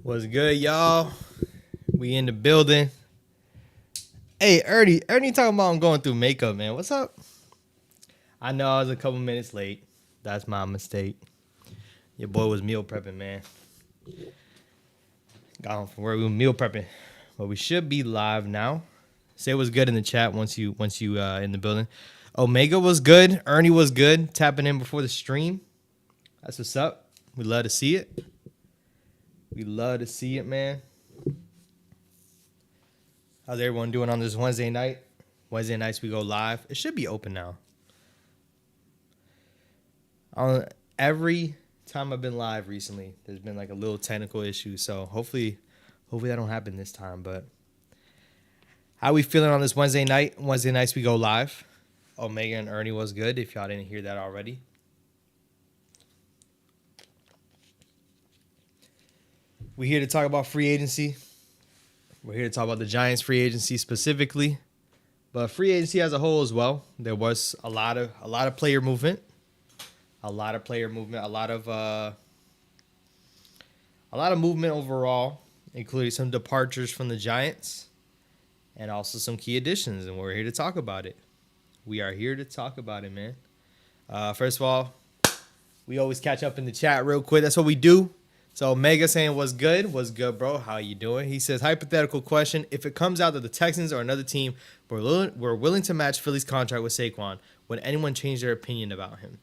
What's good, y'all? We in the building. Hey, Ernie talking about I'm going through makeup, man. What's up? I know I was a couple minutes late. That's my mistake. Your boy was meal prepping, man. Got home from work. We were meal prepping. But we should be live now. Say what's good in the chat once you in the building. Omega was good. Ernie was good. Tapping in before the stream. That's what's up. We love to see it. We love to see it, man. How's everyone doing on this Wednesday night? Wednesday nights we go live. It should be open now. Every time I've been live recently, there's been like a little technical issue. So hopefully that don't happen this time. But how we feeling on this Wednesday night? Wednesday nights we go live. Omega and Ernie was good. If y'all didn't hear that already. We're here to talk about free agency. We're here to talk about the Giants free agency specifically, but free agency as a whole as well. There was a lot of player movement, a lot of movement overall, including some departures from the Giants, and also some key additions. And we're here to talk about it. We are here to talk about it, man. First of all, we always catch up in the chat real quick. That's what we do. So Omega saying, what's good, bro? How you doing? He says, hypothetical question. If it comes out that the Texans or another team were willing to match Philly's contract with Saquon, would anyone change their opinion about him?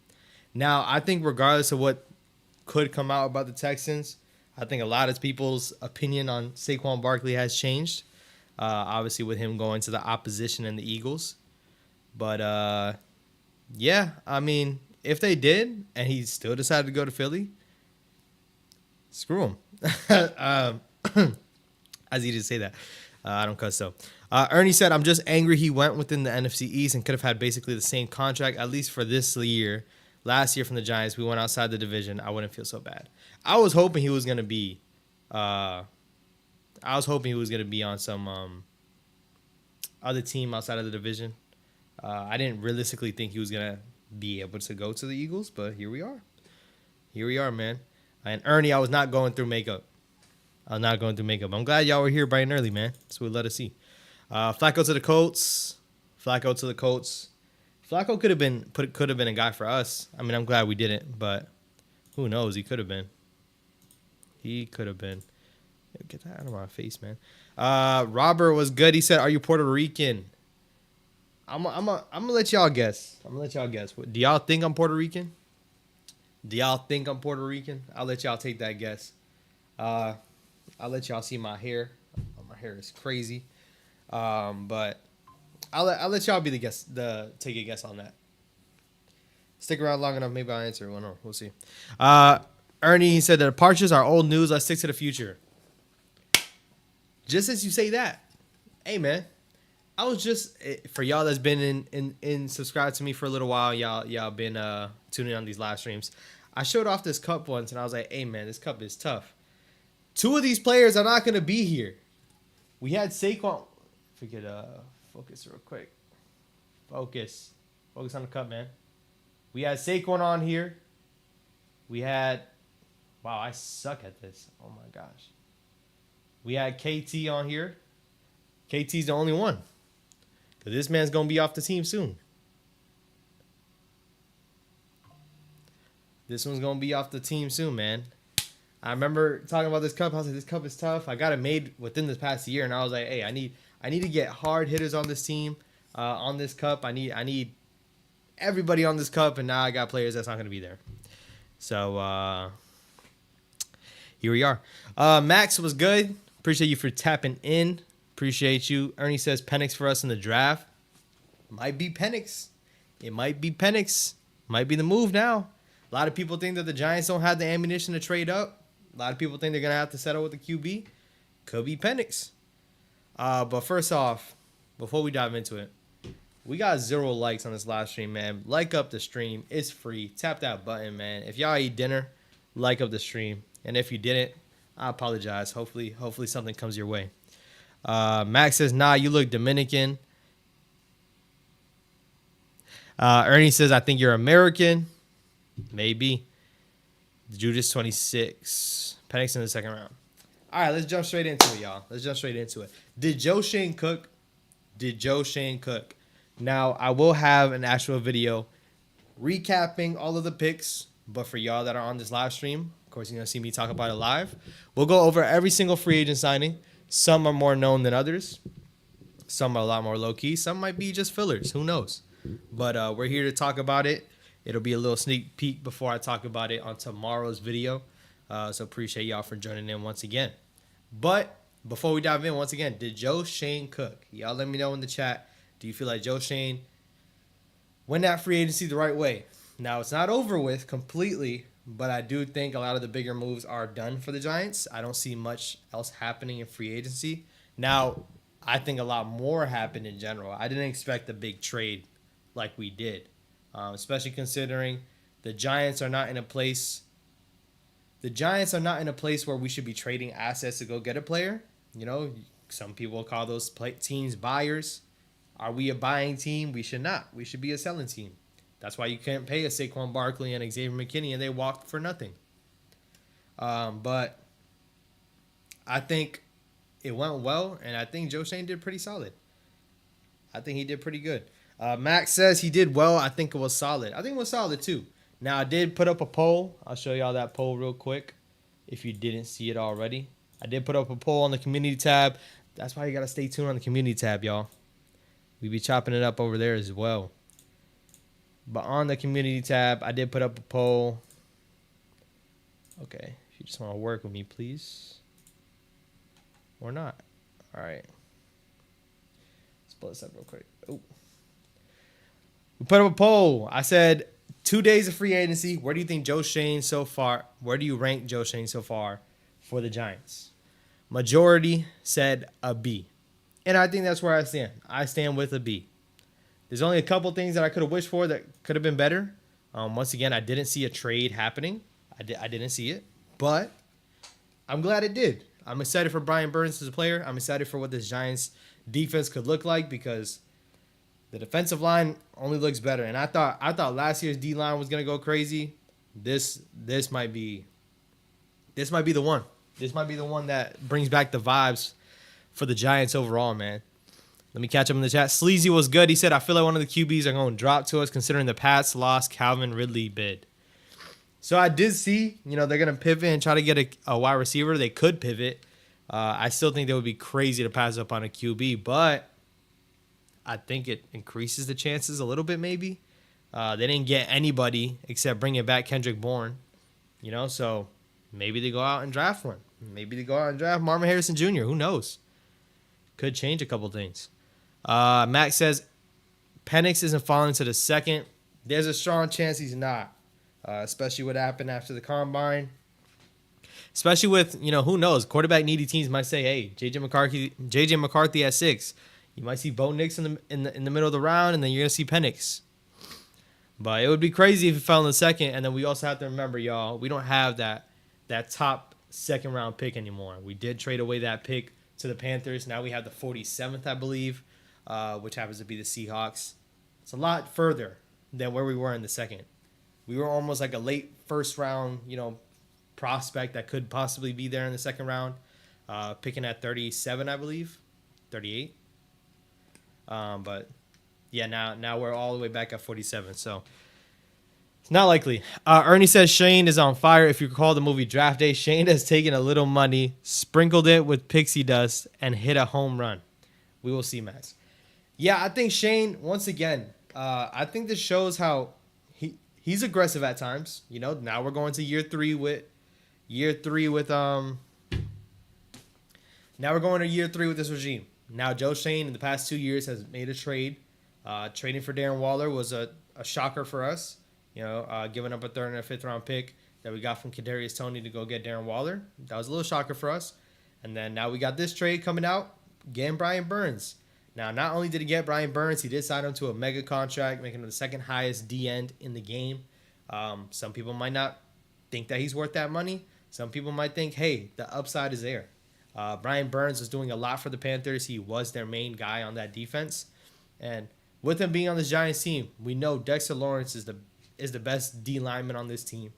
Now, I think regardless of what could come out about the Texans, I think a lot of people's opinion on Saquon Barkley has changed. Obviously, with him going to the opposition and the Eagles. But, yeah, I mean, if they did and he still decided to go to Philly, screw him. As you just say that. I don't cuss though. Ernie said, I'm just angry he went within the NFC East and could have had basically the same contract, at least for this year. Last year from the Giants, we went outside the division. I wouldn't feel so bad. I was hoping he was going to be on some other team outside of the division. I didn't realistically think he was going to be able to go to the Eagles, but here we are. Here we are, man. And Ernie, I was not going through makeup. I'm glad y'all were here bright and early, man. That's what we love to see. Flacco to the Colts. Flacco could have been a guy for us. I mean, I'm glad we didn't, but who knows? He could have been. Get that out of my face, man. Robert was good. He said, "Are you Puerto Rican?" I'm gonna let y'all guess. Do y'all think I'm Puerto Rican? I'll let y'all take that guess. I'll let y'all see my hair. My hair is crazy. But I'll let y'all be the guess. Take a guess on that. Stick around long enough, maybe I'll answer it. We'll see. Ernie said the departures are old news. Let's stick to the future. Just as you say that, hey man, I was just for y'all that's been in subscribed to me for a little while. Y'all been tuning in on these live streams. I showed off this cup once, and I was like, hey, man, this cup is tough. 2 of these players are not going to be here. We had Saquon. Focus real quick. Focus on the cup, man. We had Saquon on here. We had... Wow, I suck at this. Oh, my gosh. We had KT on here. KT's the only one. Because this man's going to be off the team soon. This one's going to be off the team soon, man. I remember talking about this cup. I was like, this cup is tough. I got it made within this past year. And I was like, hey, I need to get hard hitters on this team, on this cup. I need everybody on this cup. And now I got players that's not going to be there. So, here we are. Max was good. Appreciate you for tapping in. Appreciate you. Ernie says Penix for us in the draft. Might be Penix. It might be Penix. Might be the move now. A lot of people think that the Giants don't have the ammunition to trade up. A lot of people think they're going to have to settle with the QB. Could be Penix. But first off, before we dive into it, we got 0 likes on this live stream, man. Like up the stream. It's free. Tap that button, man. If y'all eat dinner, like up the stream. And if you didn't, I apologize. Hopefully something comes your way. Max says, nah, you look Dominican. Ernie says, I think you're American. Maybe. Judas 26. Penix in the second round. All right, let's jump straight into it, y'all. Let's jump straight into it. Did Joe Schoen cook? Did Joe Schoen cook? Now, I will have an actual video recapping all of the picks, but for y'all that are on this live stream, of course, you're going to see me talk about it live. We'll go over every single free agent signing. Some are more known than others. Some are a lot more low-key. Some might be just fillers. Who knows? But we're here to talk about it. It'll be a little sneak peek before I talk about it on tomorrow's video. So appreciate y'all for joining in once again. But before we dive in, once again, did Joe Schoen cook? Y'all let me know in the chat. Do you feel like Joe Schoen went that free agency the right way? Now, it's not over with completely, but I do think a lot of the bigger moves are done for the Giants. I don't see much else happening in free agency. Now, I think a lot more happened in general. I didn't expect a big trade like we did, especially considering the Giants are not in a place. The Giants are not in a place where we should be trading assets to go get a player. You know, some people call those teams buyers. Are we a buying team? We should not. We should be a selling team. That's why you can't pay a Saquon Barkley and Xavier McKinney and they walked for nothing. But I think it went well, and I think Joe Schoen did pretty solid. I think he did pretty good. Max says he did well. I think it was solid. I think it was solid too. Now, I did put up a poll. I'll show y'all that poll real quick if you didn't see it already. I did put up a poll on the community tab. That's why you got to stay tuned on the community tab, y'all. We be chopping it up over there as well. But on the community tab, I did put up a poll. Okay, if you just want to work with me, please. Or not. All right. Let's pull this up real quick. Oh. We put up a poll. I said 2 days of free agency. Where do you think Joe Schoen so far? Where do you rank Joe Schoen so far for the Giants? Majority said a B. And I think that's where I stand. I stand with a B. There's only a couple things that I could have wished for that could have been better. Once again, I didn't see a trade happening. I didn't see it. But I'm glad it did. I'm excited for Brian Burns as a player. I'm excited for what this Giants defense could look like because the defensive line only looks better. And I thought last year's D-line was gonna go crazy. This might be the one. This might be the one that brings back the vibes for the Giants overall, man. Let me catch up in the chat. Sleazy was good. He said, I feel like one of the QBs are going to drop to us considering the Pats lost Calvin Ridley bid. So I did see, they're going to pivot and try to get a wide receiver. They could pivot. I still think they would be crazy to pass up on a QB, but I think it increases the chances a little bit maybe. They didn't get anybody except bringing back Kendrick Bourne, so maybe they go out and draft one. Maybe they go out and draft Marvin Harrison Jr. Who knows? Could change a couple things. Max says Penix isn't falling to the second. There's a strong chance he's not, especially what happened after the combine. Especially with, who knows? Quarterback needy teams might say, hey, JJ McCarthy at 6. You might see Bo Nix in the middle of the round, and then you're going to see Penix. But it would be crazy if he fell in the second. And then we also have to remember, y'all, we don't have that top second round pick anymore. We did trade away that pick to the Panthers. Now we have the 47th, I believe, which happens to be the Seahawks. It's a lot further than where we were in the second. We were almost like a late first round, prospect that could possibly be there in the second round, picking at 37, I believe, 38. But yeah, now we're all the way back at 47. So it's not likely. Ernie says Shane is on fire. If you recall the movie Draft Day, Shane has taken a little money, sprinkled it with pixie dust, and hit a home run. We will see, Max. Yeah, I think Shane, once again, I think this shows how he's aggressive at times. Now we're going to year three with this regime. Now Joe Schoen in the past 2 years has made a trade. Trading for Darren Waller was a shocker for us. Giving up a third and a fifth round pick that we got from Kadarius Toney to go get Darren Waller. That was a little shocker for us. And then now we got this trade coming out, getting Brian Burns. Now, not only did he get Brian Burns, he did sign him to a mega contract, making him the second highest D-end in the game. Some people might not think that he's worth that money. Some people might think, hey, the upside is there. Brian Burns was doing a lot for the Panthers. He was their main guy on that defense. And with him being on this Giants team, we know Dexter Lawrence is the best D lineman on this team.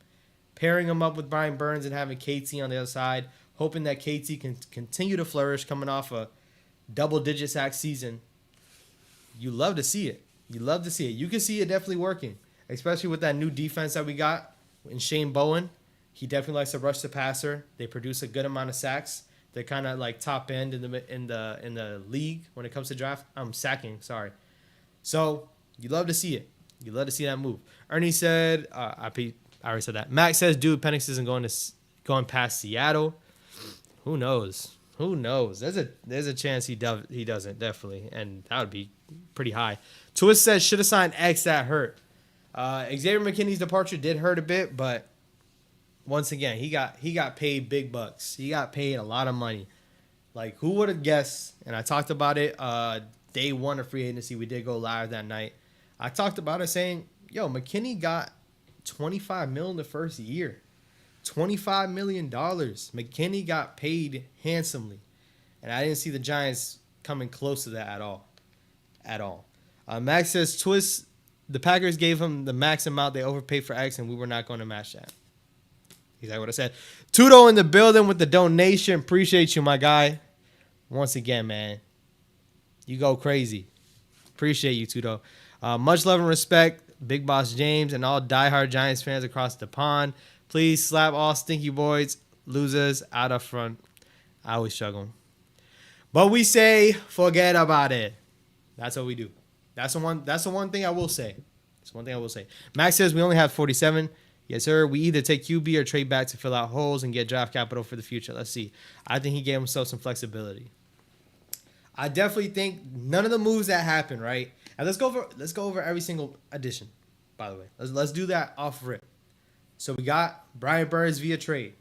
Pairing him up with Brian Burns and having KT on the other side hoping that KT can continue to flourish coming off a double-digit sack season. You love to see it. You love to see it. You can see it definitely working, especially with that new defense that we got in Shane Bowen. He definitely likes to rush the passer. They produce a good amount of sacks. They're kind of like top end in the league when it comes to sacking. Sorry. So you love to see it. You love to see that move. Ernie said, I already said that. Max says, dude, Penix isn't going past Seattle. Who knows? Who knows? There's a chance he doesn't, definitely, and that would be pretty high. Twist says should have signed X, that hurt. Xavier McKinney's departure did hurt a bit, but once again, he got paid big bucks. He got paid a lot of money. Like, who would have guessed? And I talked about it day one of free agency. We did go live that night. I talked about it saying, yo, McKinney got $25 million in the first year. $25 million. McKinney got paid handsomely. And I didn't see the Giants coming close to that at all. At all. Max says, Twist, the Packers gave him the max amount they overpaid for X, and we were not going to match that. Exactly what I said. Tudo in the building with the donation. Appreciate you, my guy. Once again, man. You go crazy. Appreciate you, Tudo. Much love and respect, Big Boss James, and all diehard Giants fans across the pond. Please slap all stinky boys, losers out up front. I always struggle. But we say, forget about it. That's what we do. That's the one thing I will say. That's one thing I will say. Max says we only have 47. Yes, sir. We either take QB or trade back to fill out holes and get draft capital for the future. Let's see. I think he gave himself some flexibility. I definitely think none of the moves that happened, right? And let's go over every single addition, by the way. Let's do that off rip. So we got Brian Burns via trade.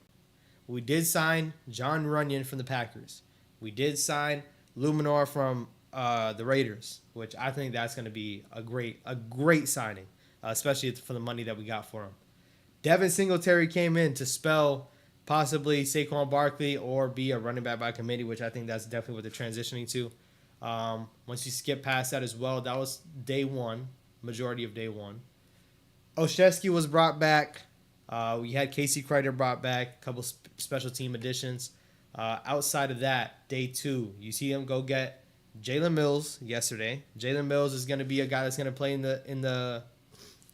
We did sign John Runyon from the Packers. We did sign Luminor from the Raiders, which I think that's going to be a great signing, especially for the money that we got for him. Devin Singletary came in to spell possibly Saquon Barkley or be a running back by committee, which I think that's definitely what they're transitioning to. Once you skip past that as well, that was day one, majority of day one. Oshetsky was brought back. We had Casey Kreider brought back, a couple special team additions. Outside of that, day two, you see him go get Jalen Mills yesterday. Jalen Mills is going to be a guy that's going to play in the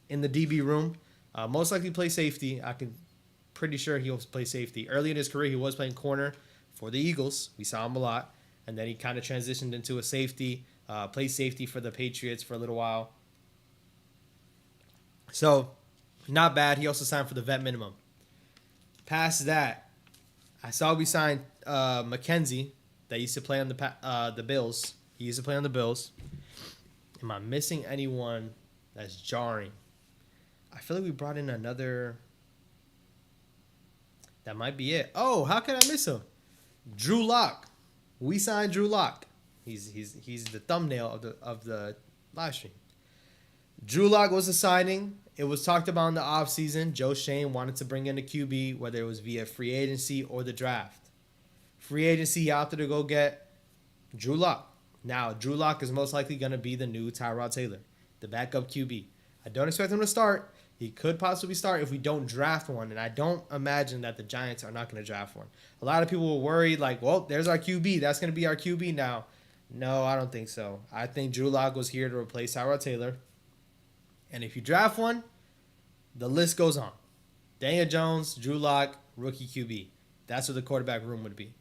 DB room. Most likely play safety. Pretty sure he'll play safety. Early in his career, he was playing corner for the Eagles. We saw him a lot. And then he kind of transitioned into a safety, played safety for the Patriots for a little while. So, not bad. He also signed for the vet minimum. Past that, I saw we signed McKenzie that used to play on the Bills. He used to play on the Bills. Am I missing anyone that's jarring? I feel like we brought in another. That might be it. Oh, how can I miss him? Drew Lock. We signed Drew Lock. He's the thumbnail of the live stream. Drew Lock was a signing. It was talked about in the offseason. Joe Schoen wanted to bring in a QB, whether it was via free agency or the draft. Free agency out there to go get Drew Lock. Now, Drew Lock is most likely going to be the new Tyrod Taylor, the backup QB. I don't expect him to start. He could possibly start if we don't draft one, and I don't imagine that the Giants are not going to draft one. A lot of people were worried, like, well, there's our QB. That's going to be our QB now. No, I don't think so. I think Drew Lock was here to replace Tyrod Taylor. And if you draft one, the list goes on. Daniel Jones, Drew Lock, rookie QB. That's what the quarterback room would be.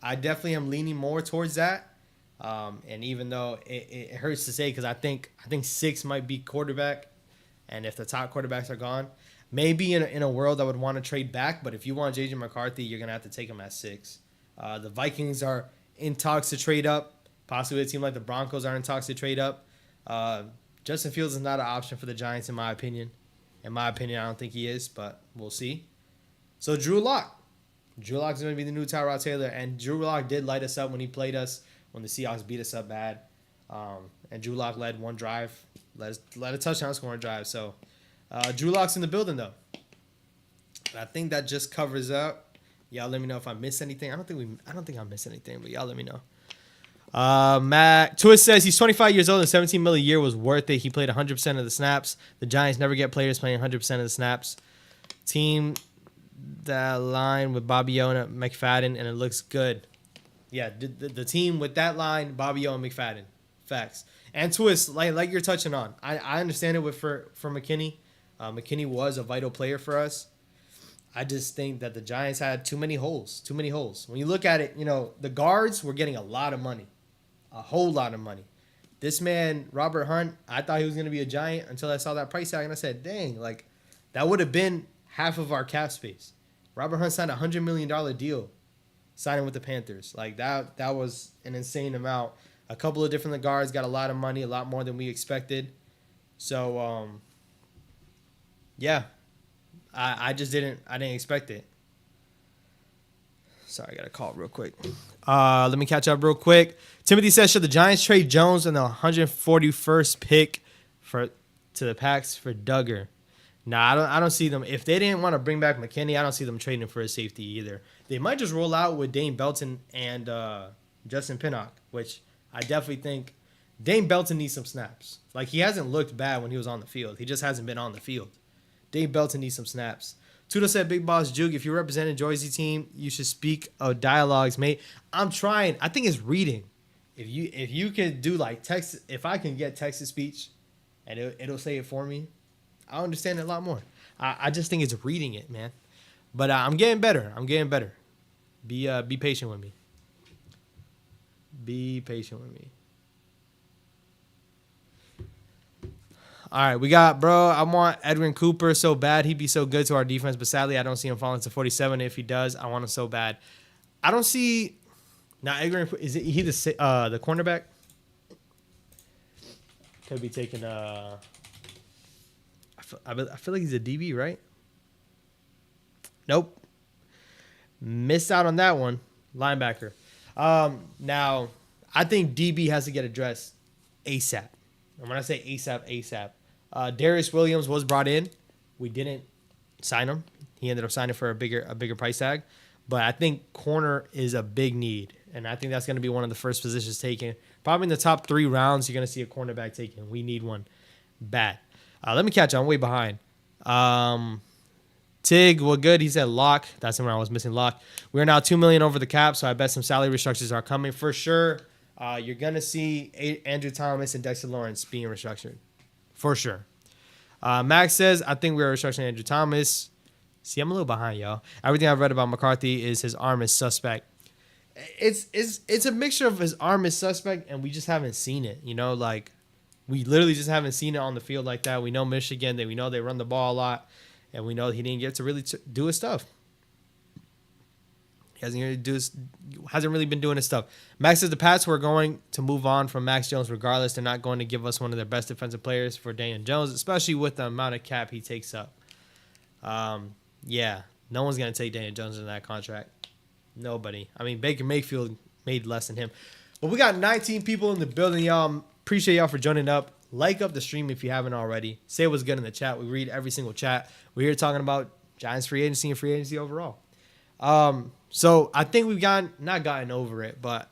I definitely am leaning more towards that. And even though it hurts to say, because I think 6 might be quarterback. And if the top quarterbacks are gone, maybe in a world I would want to trade back. But if you want J.J. McCarthy, you're going to have to take him at 6. The Vikings are in talks to trade up. Possibly a team like the Broncos are in talks to trade up. Justin Fields is not an option for the Giants, in my opinion. In my opinion, I don't think he is, but we'll see. So Drew Lock. Drew Lock is going to be the new Tyrod Taylor. And Drew Lock did light us up when he played us, when the Seahawks beat us up bad. And Drew Lock led one drive. Led a touchdown scoring drive. So Drew Lock's in the building, though. And I think that just covers up. Y'all let me know if I missed anything. I don't think I missed anything, but y'all let me know. Matt Twist says he's 25 years old and $17 million a year was worth it. He played 100% of the snaps. The Giants never get players playing 100% of the snaps. Team that line with Bobby O and McFadden, and it looks good. Yeah, the team with that line, Bobby O and McFadden. Facts. And Twist, like you're touching on. I understand it for McKinney. McKinney was a vital player for us. I just think that the Giants had too many holes. Too many holes. When you look at it, the guards were getting a lot of money. A whole lot of money. This man, Robert Hunt, I thought he was going to be a Giant until I saw that price tag, and I said, dang, like, that would have been half of our cap space. Robert Hunt signed a $100 million deal signing with the Panthers. Like, that was an insane amount. A couple of different guards got a lot of money, a lot more than we expected. So, yeah. I didn't expect it. Sorry, I got a call real quick. Let me catch up real quick. Timothy says, should the Giants trade Jones and the 141st pick to the Packs for Duggar? Nah, I don't see them. If they didn't want to bring back McKinney, I don't see them trading for a safety either. They might just roll out with Dane Belton and Justin Pinnock, which I definitely think Dane Belton needs some snaps. Like, he hasn't looked bad when he was on the field. He just hasn't been on the field. Dane Belton needs some snaps. Tudo said, Big Boss Juke, if you're representing Joycey team, you should speak of dialogues, mate. I'm trying. I think it's reading. If you can do like text, if I can get text to speech and it'll say it for me, I'll understand it a lot more. I just think it's reading it, man. But I'm getting better. Be patient with me. Be patient with me. All right, we got, bro, I want Edwin Cooper so bad. He'd be so good to our defense, but sadly, I don't see him falling to 47. If he does, I want him so bad. I don't see. Now, Edwin, is he the cornerback? Could be taking. I feel like he's a DB, right? Nope. Missed out on that one. Linebacker. Now, I think DB has to get addressed ASAP. And when I say ASAP. Darius Williams was brought in. We didn't sign him. He ended up signing for a bigger price tag. But I think corner is a big need. And I think that's going to be one of the first positions taken. Probably in the top 3 rounds, you're going to see a cornerback taken. We need one bad. Let me catch you. I'm way behind. Tig, well, good. He said lock. That's when I was missing lock. We're now $2 million over the cap, so I bet some salary restructures are coming for sure. You're going to see Andrew Thomas and Dexter Lawrence being restructured. For sure. Max says, I think we're restructuring Andrew Thomas. See, I'm a little behind, y'all. Everything I've read about McCarthy is his arm is suspect. It's a mixture of his arm is suspect, and we just haven't seen it. Like, we literally just haven't seen it on the field like that. We know Michigan. We know they run the ball a lot, and we know he didn't get to really do his stuff. He hasn't really been doing his stuff. Max says the Pats were going to move on from Max Jones regardless. They're not going to give us one of their best defensive players for Daniel Jones, especially with the amount of cap he takes up. Yeah, no one's going to take Daniel Jones in that contract. Nobody. I mean, Baker Mayfield made less than him. But we got 19 people in the building, y'all. Appreciate y'all for joining up. Like up the stream if you haven't already. Say what's good in the chat. We read every single chat. We're here talking about Giants free agency and free agency overall. So I think we've not gotten over it, but,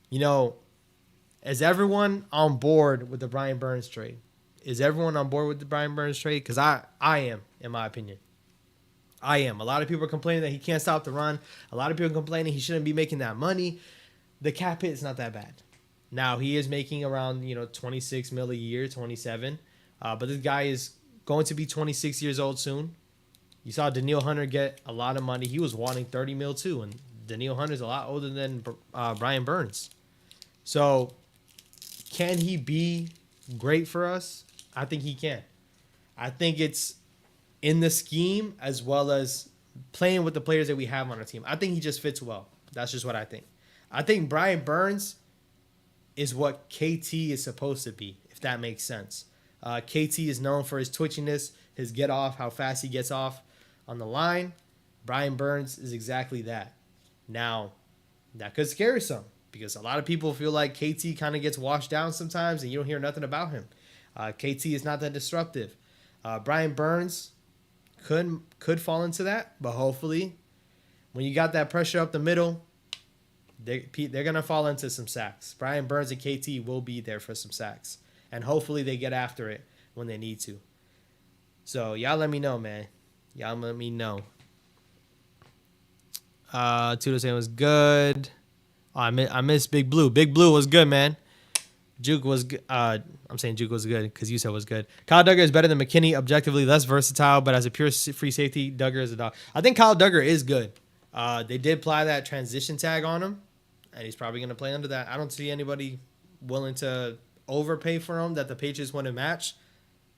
is everyone on board with the Brian Burns trade? Is everyone on board with the Brian Burns trade? Because I am, in my opinion. I am. A lot of people are complaining that he can't stop the run. A lot of people are complaining he shouldn't be making that money. The cap hit is not that bad. Now, he is making around, $26 million a year, 27. But this guy is going to be 26 years old soon. You saw Daniil Hunter get a lot of money. He was wanting $30 million too, and Daniil Hunter is a lot older than Brian Burns. So, can he be great for us? I think he can. I think it's in the scheme as well as playing with the players that we have on our team. I think he just fits well. That's just what I think. I think Brian Burns is what KT is supposed to be, if that makes sense. KT is known for his twitchiness, his get off, how fast he gets off on the line. Brian Burns is exactly that. Now, that could scare some because a lot of people feel like KT kind of gets washed down sometimes and you don't hear nothing about him. KT is not that disruptive. Brian Burns could fall into that, but hopefully when you got that pressure up the middle, they're going to fall into some sacks. Brian Burns and KT will be there for some sacks, and hopefully they get after it when they need to. So y'all let me know, man. Y'all let me know. Tudo saying was good. Oh, I missed Big Blue. Big Blue was good, man. Juke was good. I'm saying Juke was good because you said was good. Kyle Duggar is better than McKinney, objectively less versatile, but as a pure free safety, Duggar is a dog. I think Kyle Duggar is good. They did apply that transition tag on him, and he's probably going to play under that. I don't see anybody willing to overpay for him that the Patriots want to match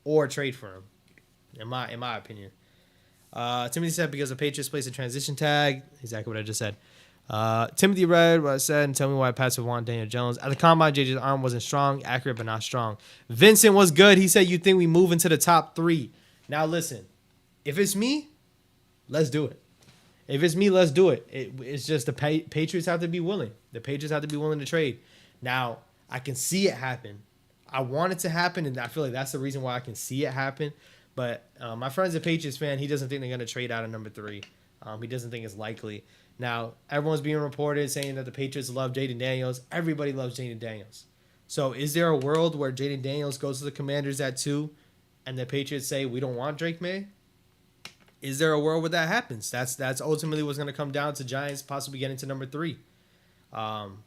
or trade for him, in my opinion. Timothy said because the Patriots placed a transition tag. Exactly what I just said. Timothy read what I said and tell me why Pats would want Daniel Jones. At the combine, JJ's arm wasn't strong, accurate, but not strong. Vincent was good. He said, you think we move into the top 3. Now, listen, if it's me, let's do it. If it's me, let's do it. It's just the Patriots have to be willing. The Patriots have to be willing to trade. Now, I can see it happen. I want it to happen, and I feel like that's the reason why I can see it happen. But my friend's a Patriots fan. He doesn't think they're going to trade out of number 3. He doesn't think it's likely. Now, everyone's being reported saying that the Patriots love Jaden Daniels. Everybody loves Jaden Daniels. So is there a world where Jaden Daniels goes to the Commanders at 2 and the Patriots say, we don't want Drake May? Is there a world where that happens? That's ultimately what's going to come down to Giants possibly getting to number 3. And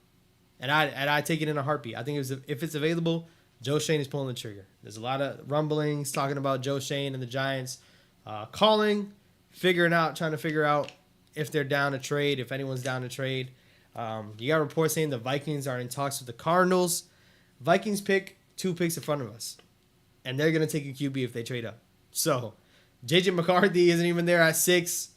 I take it in a heartbeat. I think if it's available, Joe Schoen is pulling the trigger. There's a lot of rumblings talking about Joe Schoen and the Giants trying to figure out if they're down to trade, if anyone's down to trade. You got reports saying the Vikings are in talks with the Cardinals. Vikings pick 2 picks in front of us, and they're going to take a QB if they trade up. So J.J. McCarthy isn't even there at 6.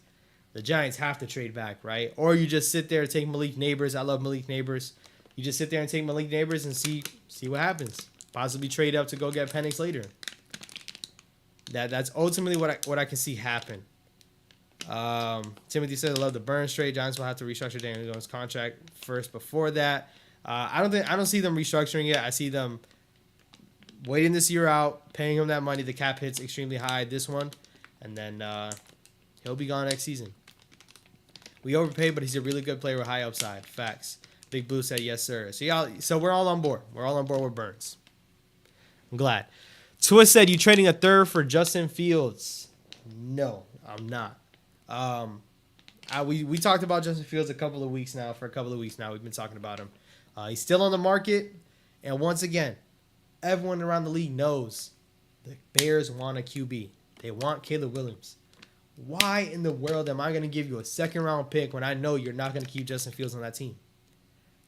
The Giants have to trade back, right? Or you just sit there and take Malik Neighbors. I love Malik Neighbors. You just sit there and take Malik Neighbors and see what happens. Possibly trade up to go get Penix later. That's ultimately what I can see happen. Timothy said, I love the burn straight. Giants will have to restructure Daniel Jones' contract first before that. I don't see them restructuring it. I see them waiting this year out, paying him that money. The cap hit's extremely high this one, and then he'll be gone next season. We overpaid, but he's a really good player with high upside. Facts. Big Blue said yes, sir. So we're all on board. We're all on board with Burns. I'm glad. Twist said, you trading a 3rd for Justin Fields? No, I'm not. We talked about Justin Fields for a couple of weeks now. We've been talking about him. He's still on the market, and once again, everyone around the league knows the Bears want a QB. They want Caleb Williams. Why in the world am I going to give you a 2nd-round pick when I know you're not going to keep Justin Fields on that team?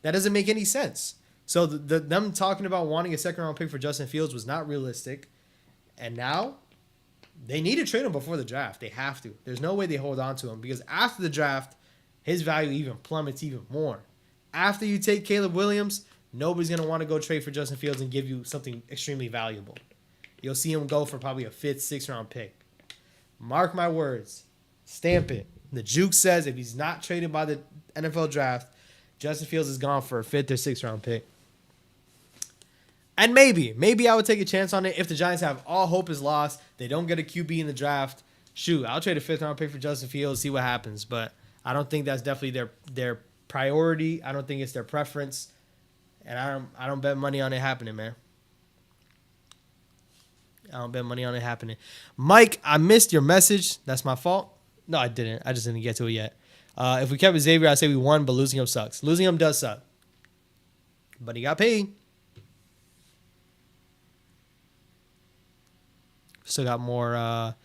That doesn't make any sense. So them talking about wanting a 2nd-round pick for Justin Fields was not realistic, and now they need to trade him before the draft. They have to. There's no way they hold on to him because after the draft, his value even plummets even more. After you take Caleb Williams, nobody's going to want to go trade for Justin Fields and give you something extremely valuable. You'll see him go for probably a 5th, 6th-round pick. Mark my words. Stamp it. The juke says if he's not traded by the NFL draft, Justin Fields is gone for a 5th or 6th-round pick. And maybe I would take a chance on it if the Giants have all hope is lost. They don't get a QB in the draft. Shoot, I'll trade a 5th-round pick for Justin Fields, see what happens. But I don't think that's definitely their priority. I don't think it's their preference. And I don't bet money on it happening, man. I don't bet money on it happening. Mike, I missed your message. That's my fault. No, I didn't. I just didn't get to it yet. If we kept Xavier, I'd say we won, but losing him sucks. Losing him does suck. But he got paid. Still got more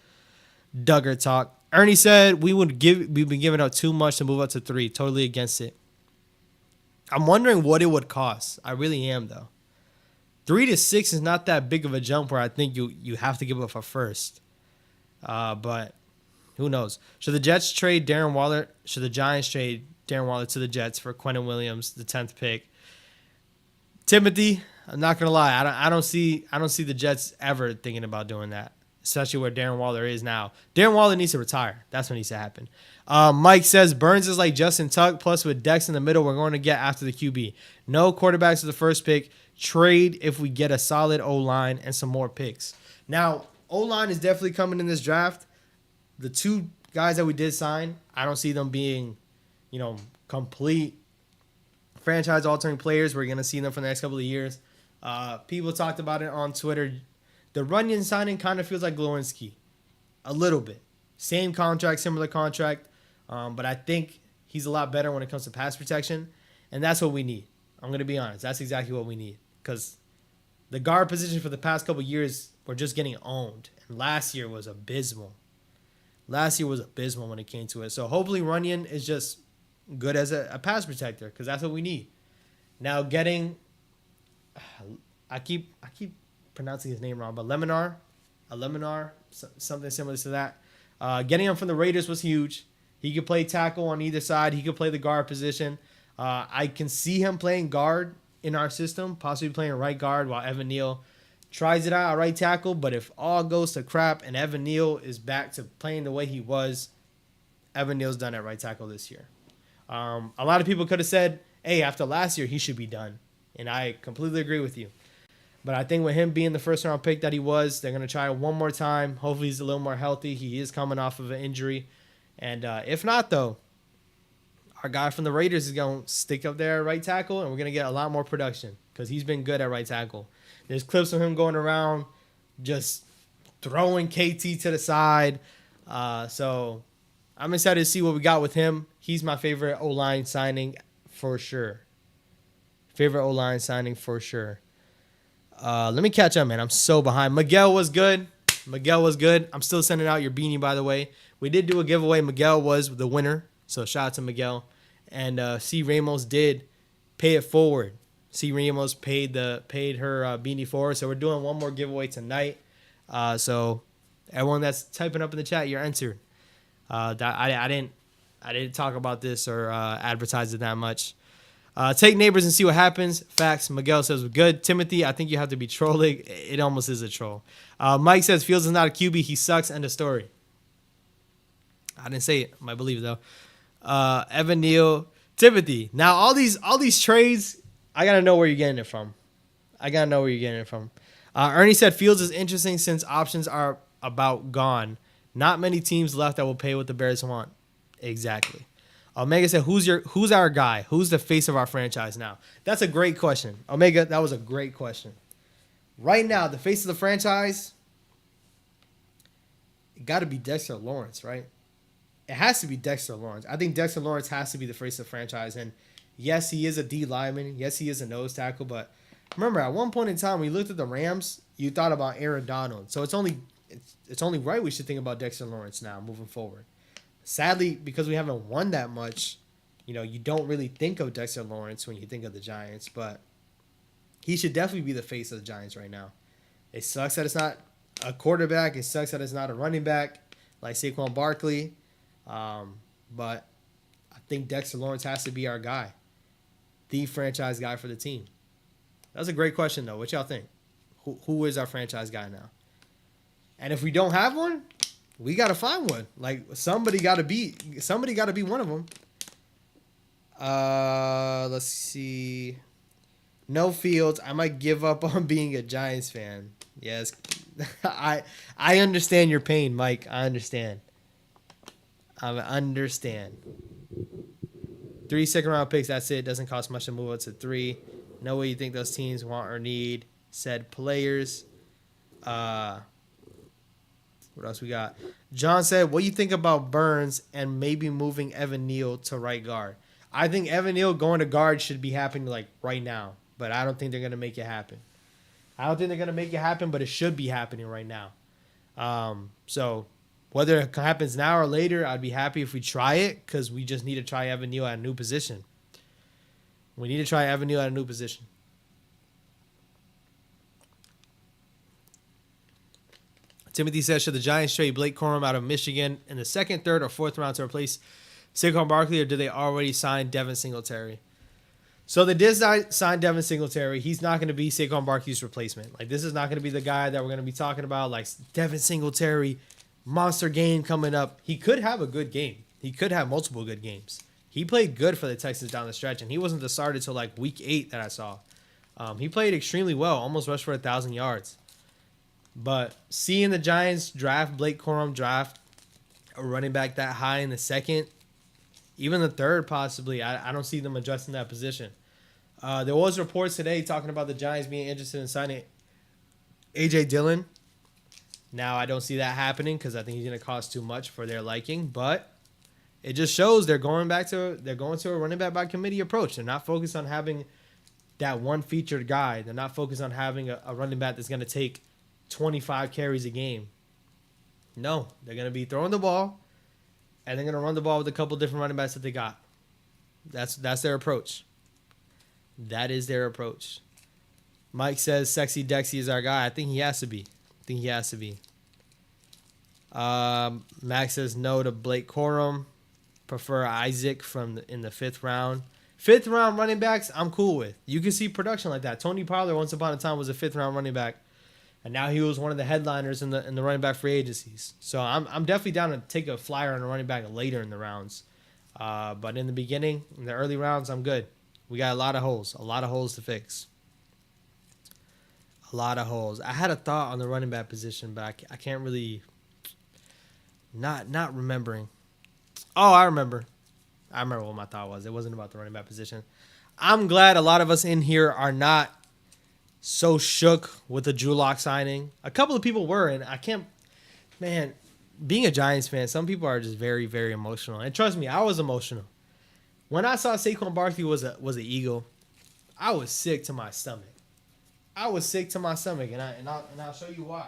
Duggar talk. Ernie said we've been giving out too much to move up to 3. Totally against it. I'm wondering what it would cost. I really am, though. 3 to 6 is not that big of a jump where I think you have to give up a first. But who knows? Should the Jets trade Darren Waller? Should the Giants trade Darren Waller to the Jets for Quentin Williams, the 10th pick? Timothy, I'm not gonna lie. I don't see the Jets ever thinking about doing that, especially where Darren Waller is now. Darren Waller needs to retire. That's what needs to happen. Mike says Burns is like Justin Tuck. Plus, with Dex in the middle, we're going to get after the QB. No quarterbacks to the first pick. Trade if we get a solid O-line and some more picks. Now, O-line is definitely coming in this draft. The 2 guys that we did sign, I don't see them being, complete franchise-altering players. We're going to see them for the next couple of years. People talked about it on Twitter. The Runyon signing kind of feels like Glowinski. A little bit. Same contract, similar contract. But I think He's a lot better when it comes to pass protection, and that's what we need. I'm going to be honest. That's exactly what we need because the guard position for the past couple years, we're just getting owned, and last year was abysmal. Last year was abysmal when it came to it. So hopefully Runyon is just good as a pass protector because that's what we need. Now getting, I keep pronouncing his name wrong, but Leminar, something similar to that. Getting him from the Raiders was huge. He could play tackle on either side. He could play the guard position. I can see him playing guard in our system, possibly playing right guard while Evan Neal tries it out at right tackle. But if all goes to crap and Evan Neal is back to playing the way he was, Evan Neal's done at right tackle this year. A lot of people could have said, hey, after last year, he should be done. And I completely agree with you. But I think with him being the first-round pick that he was, they're going to try it one more time. Hopefully he's a little more healthy. He is coming off of an injury. And if not, though, our guy from the Raiders is going to stick up there at right tackle, and we're going to get a lot more production because he's been good at right tackle. There's clips of him going around just throwing KT to the side. So I'm excited to see what we got with him. He's my favorite O-line signing for sure. Favorite O-line signing for sure. Let me catch up, man. I'm so behind. Miguel was good. I'm still sending out your beanie, by the way. We did do a giveaway. Miguel was the winner. So shout out to Miguel. And C. Ramos did pay it forward. C. Ramos paid her beanie forward. So we're doing one more giveaway tonight. So everyone that's typing up in the chat, you're entered. I didn't talk about this or advertise it that much. Take neighbors and see what happens. Facts. Miguel says we're good. Timothy, I think you have to be trolling. It almost is a troll. Mike says Fields is not a QB. He sucks. End of story. I didn't say it. I believe though. Evan Neal, Timothy. Now all these trades, I gotta know where you're getting it from. Ernie said Fields is interesting since options are about gone. Not many teams left that will pay what the Bears want. Exactly. Omega said, who's our guy? Who's the face of our franchise now? That's a great question. Omega, that was a great question. Right now, the face of the franchise, it got to be Dexter Lawrence, right? It has to be Dexter Lawrence. I think Dexter Lawrence has to be the face of the franchise. And yes, he is a D lineman. Yes, he is a nose tackle. But remember, at one point in time, when you looked at the Rams, you thought about Aaron Donald. So it's only right we should think about Dexter Lawrence now moving forward. Sadly, because we haven't won that much, you don't really think of Dexter Lawrence when you think of the Giants, but he should definitely be the face of the Giants right now. It sucks that it's not a quarterback. It sucks that it's not a running back like Saquon Barkley. But I think Dexter Lawrence has to be our guy, the franchise guy for the team. That's a great question, though. What y'all think? Who is our franchise guy now? And if we don't have one, we got to find one. Like, somebody got to be one of them. Let's see. No Fields. I might give up on being a Giants fan. Yes. I understand your pain, Mike. I understand. 3 second-round picks, that's it. Doesn't cost much to move up to 3. No way you think those teams want or need said players. What else we got? John said, what do you think about Burns and maybe moving Evan Neal to right guard? I think Evan Neal going to guard should be happening like right now, but I don't think they're going to make it happen. But it should be happening right now. So whether it happens now or later, I'd be happy if we try it because we just need to try Evan Neal at a new position. Timothy says, should the Giants trade Blake Corum out of Michigan in the 2nd, 3rd, or 4th round to replace Saquon Barkley, or do they already sign Devin Singletary? So they did sign Devin Singletary. He's not going to be Saquon Barkley's replacement. Like, this is not going to be the guy that we're going to be talking about, like Devin Singletary, monster game coming up. He could have a good game. He could have multiple good games. He played good for the Texans down the stretch, and he wasn't the starter until like week 8 that I saw. He played extremely well, almost rushed for 1,000 yards. But seeing the Giants draft Blake Corum, draft a running back that high in the 2nd, even the 3rd possibly, I don't see them adjusting that position. There was reports today talking about the Giants being interested in signing A.J. Dillon. Now, I don't see that happening because I think he's going to cost too much for their liking. But It just shows they're going to a running back by committee approach. They're not focused on having that one featured guy. They're not focused on having a running back that's going to take 25 carries a game. No, they're going to be throwing the ball, and they're going to run the ball with a couple different running backs that they got. That's their approach. That is their approach. Mike says Sexy Dexy is our guy. I think he has to be. Max says no to Blake Corum. Prefer Isaac in the 5th round. 5th round running backs, I'm cool with. You can see production like that. Tony Pollard once upon a time was a 5th round running back, and now he was one of the headliners in the running back free agencies. So I'm definitely down to take a flyer on a running back later in the rounds. But in the beginning, in the early rounds, I'm good. We got a lot of holes to fix. A lot of holes. I had a thought on the running back position, but I can't really. Not remembering. Oh, I remember what my thought was. It wasn't about the running back position. I'm glad a lot of us in here are not so shook with the Drew Lock signing. A couple of people were, and I can't. Man, being a Giants fan, some people are just very, very emotional. And trust me, I was emotional. When I saw Saquon Barkley was an Eagle, I was sick to my stomach. And I'll show you why.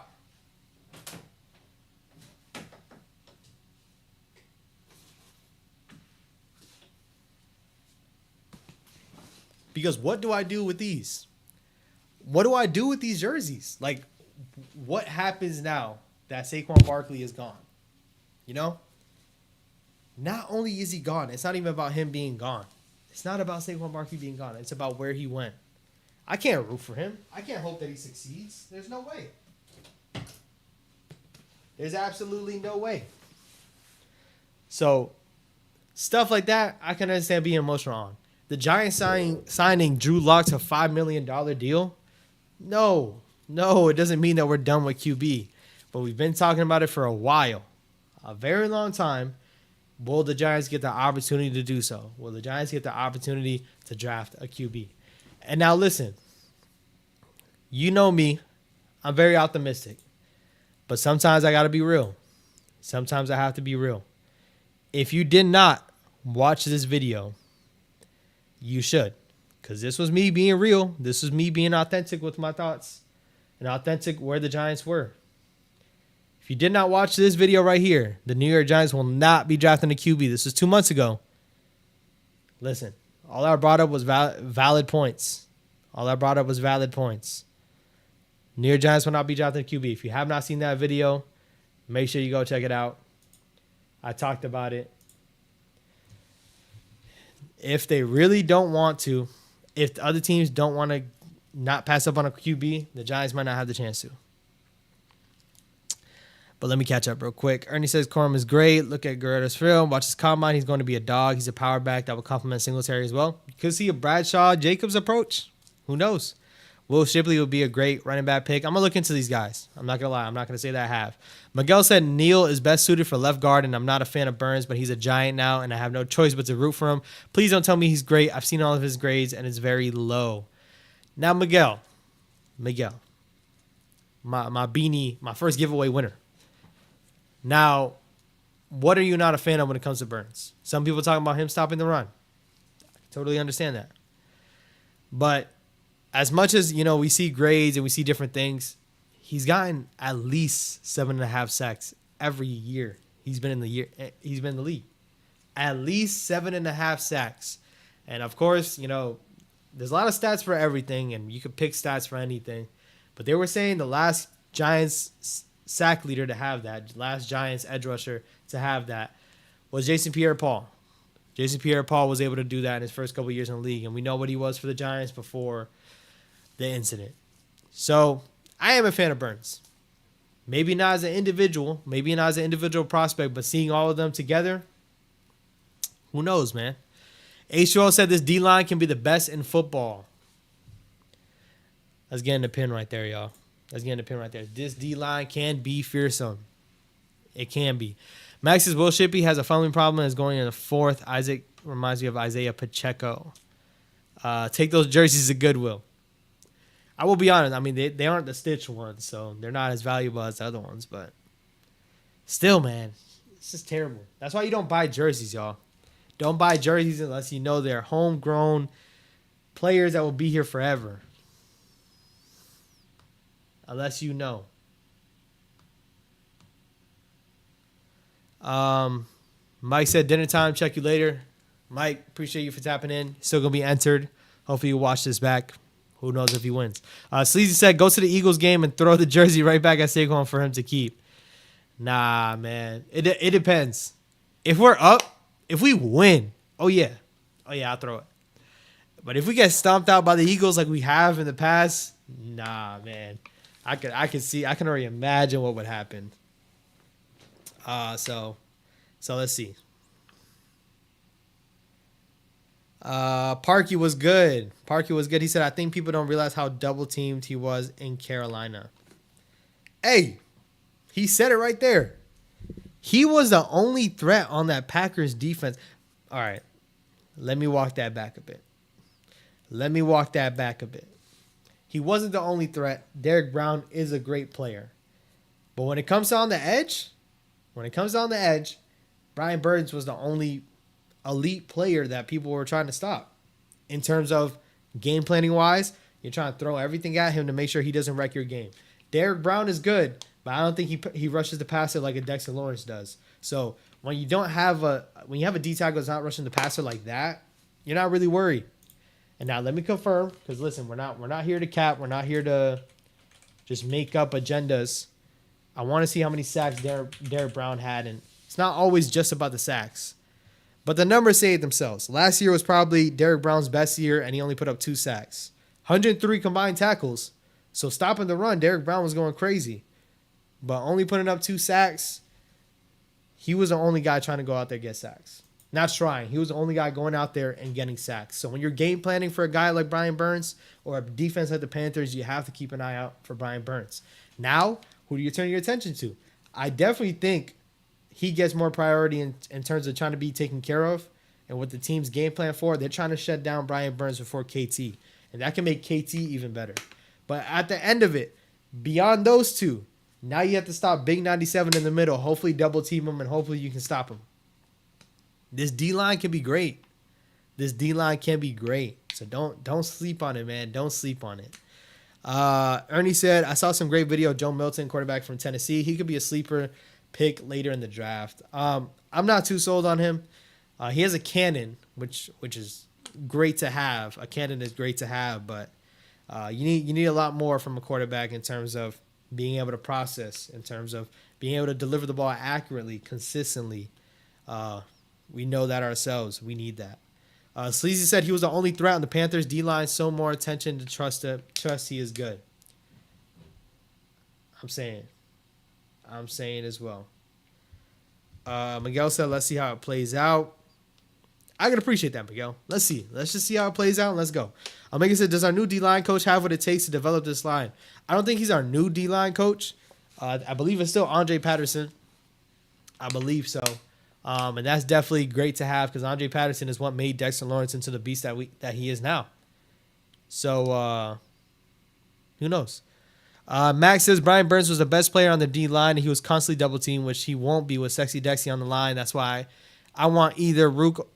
Because what do I do with these? What do I do with these jerseys? Like, what happens now that Saquon Barkley is gone? You know? Not only is he gone, it's not even about him being gone. It's not about Saquon Barkley being gone. It's about where he went. I can't root for him. I can't hope that he succeeds. There's no way. There's absolutely no way. So, stuff like that, I can understand being emotional on. The Giants signing Drew Lock to a $5 million deal? No, it doesn't mean that we're done with QB. But we've been talking about it for a while. A very long time. Will the Giants get the opportunity to do so? Will the Giants get the opportunity to draft a QB? And now listen. You know me. I'm very optimistic. But sometimes I got to be real. Sometimes I have to be real. If you did not watch this video, you should, because this was me being real. This was me being authentic with my thoughts and authentic where the Giants were. If you did not watch this video right here, the New York Giants will not be drafting a QB. This was 2 months ago. Listen, all I brought up was valid points. New York Giants will not be drafting a QB. If you have not seen that video, make sure you go check it out. I talked about it. If they really don't want to, if the other teams don't want to not pass up on a QB, the Giants might not have the chance to. But let me catch up real quick. Ernie says Corum is great. Look at Guerrero's film. Watch his combine. He's going to be a dog. He's a power back that will complement Singletary as well. You could see a Bradshaw Jacobs approach. Who knows? Will Shipley would be a great running back pick. I'm going to look into these guys. I'm not going to lie. I'm not going to say that I have. Miguel said Neal is best suited for left guard, and I'm not a fan of Burns, but he's a Giant now, and I have no choice but to root for him. Please don't tell me he's great. I've seen all of his grades, and it's very low. Now, Miguel, my beanie, my first giveaway winner. Now, what are you not a fan of when it comes to Burns? Some people talking about him stopping the run. I totally understand that. But as much as, we see grades and we see different things, he's gotten at least 7.5 sacks every year. He's been in the league. At least 7.5 sacks. And of course, there's a lot of stats for everything, and you could pick stats for anything. But they were saying the last Giants sack leader to have that, last Giants edge rusher to have that, was Jason Pierre-Paul. Jason Pierre-Paul was able to do that in his first couple years in the league, and we know what he was for the Giants before the incident. So I am a fan of Burns. Maybe not as an individual, prospect, but seeing all of them together, who knows, man? H2O said this D-line can be the best in football. Let's get in the pin right there, y'all. This D-line can be fearsome. It can be. Max says Will Shipley has a fumbling problem and is going in the 4th. Isaac reminds me of Isaiah Pacheco. Take those jerseys to Goodwill. I will be honest. I mean, they aren't the stitch ones, so they're not as valuable as the other ones. But still, man, It's just terrible. That's why you don't buy jerseys, y'all. Don't buy jerseys unless you know they're homegrown players that will be here forever. Unless you know. Mike said dinner time. Check you later. Mike, appreciate you for tapping in. Still going to be entered. Hopefully you watch this back. Who knows if he wins. Sleazy said go to the Eagles game and throw the jersey right back at Saquon for him to keep. Nah, man. It depends. If we're up, if we win, oh yeah, I'll throw it. But if we get stomped out by the Eagles like we have in the past, nah, man. I can already imagine what would happen. So let's see. Parkey was good. He said, I think people don't realize how double teamed he was in Carolina. Hey, he said it right there. He was the only threat on that Packers defense. All right. Let me walk that back a bit. He wasn't the only threat. Derek Brown is a great player. But when it comes on the edge, Brian Burns was the only elite player that people were trying to stop. In terms of game planning wise, you're trying to throw everything at him to make sure he doesn't wreck your game. Derek Brown is good, but I don't think he rushes the passer like a Dexter Lawrence does. So when you have a D tackle that's not rushing the passer like that, you're not really worried. And now let me confirm, because listen, we're not here to cap, we're not here to just make up agendas. I want to see how many sacks Derek Brown had, and it's not always just about the sacks. But the numbers say it themselves. Last year was probably Derek Brown's best year, and he only put up 2 sacks. 103 combined tackles. So stopping the run, Derek Brown was going crazy. But only putting up 2 sacks, he was the only guy trying to go out there and get sacks. Not trying. He was the only guy going out there and getting sacks. So when you're game planning for a guy like Brian Burns or a defense like the Panthers, you have to keep an eye out for Brian Burns. Now, who do you turn your attention to? I definitely think he gets more priority in terms of trying to be taken care of. And with the team's game plan for, they're trying to shut down Brian Burns before KT. And that can make KT even better. But at the end of it, beyond those two, now you have to stop Big 97 in the middle. Hopefully double team him, and hopefully you can stop him. This D-line can be great. So don't sleep on it, man. Don't sleep on it. Ernie said, I saw some great video of Joe Milton, quarterback from Tennessee. He could be a sleeper pick later in the draft. I'm not too sold on him. He has a cannon, which is great to have. A cannon is great to have, but you need a lot more from a quarterback in terms of being able to process, in terms of being able to deliver the ball accurately, consistently. We know that ourselves. We need that. Sleazy said he was the only threat on the Panthers D-line, so more attention to trust he is good. I'm saying as well. Miguel said, let's see how it plays out. I can appreciate that, Miguel. Let's see. Let's just see how it plays out, and let's go. Miguel said, does our new D-line coach have what it takes to develop this line? I don't think he's our new D-line coach. I believe it's still Andre Patterson. I believe so. And that's definitely great to have, because Andre Patterson is what made Dexter Lawrence into the beast that he is now. So, who knows? Max says Brian Burns was the best player on the D-line, and he was constantly double-teamed, which he won't be with Sexy Dexy on the line. That's why I want either Rook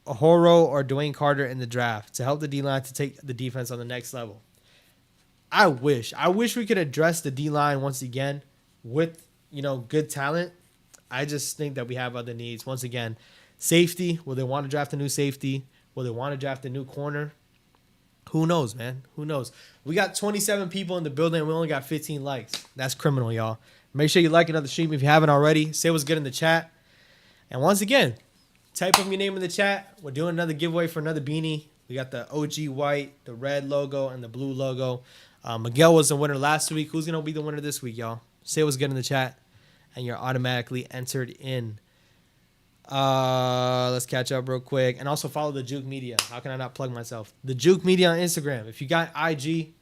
Ahoro or Dwayne Carter in the draft to help the D-line to take the defense on the next level. I wish we could address the D-line once again with, good talent. I just think that we have other needs. Once again, safety. Will they want to draft a new safety? Will they want to draft a new corner? Who knows, man? Who knows? We got 27 people in the building, and we only got 15 likes. That's criminal, y'all. Make sure you like another stream if you haven't already. Say what's good in the chat. And once again, type up your name in the chat. We're doing another giveaway for another beanie. We got the OG white, the red logo, and the blue logo. Miguel was the winner last week. Who's going to be the winner this week, y'all? Say what's good in the chat, and you're automatically entered in. Let's catch up real quick. And also follow the Juke Media. How can I not plug myself? The Juke Media on Instagram. If you got IG,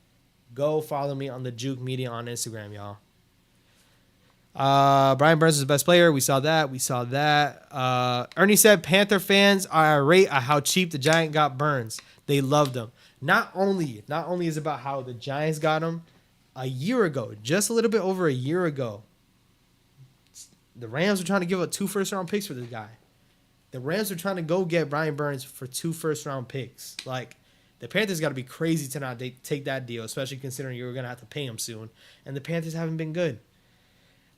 go follow me on the Juke Media on Instagram, y'all. Brian Burns is the best player. We saw that. Ernie said Panther fans are irate at how cheap the Giant got Burns. They loved him. Not only is it about how the Giants got him a year ago, just a little bit over a year ago. The Rams are trying to give up 2 first-round picks for this guy. The Rams are trying to go get Brian Burns for 2 first-round picks. Like, the Panthers got to be crazy to not take that deal, especially considering you're going to have to pay him soon. And the Panthers haven't been good.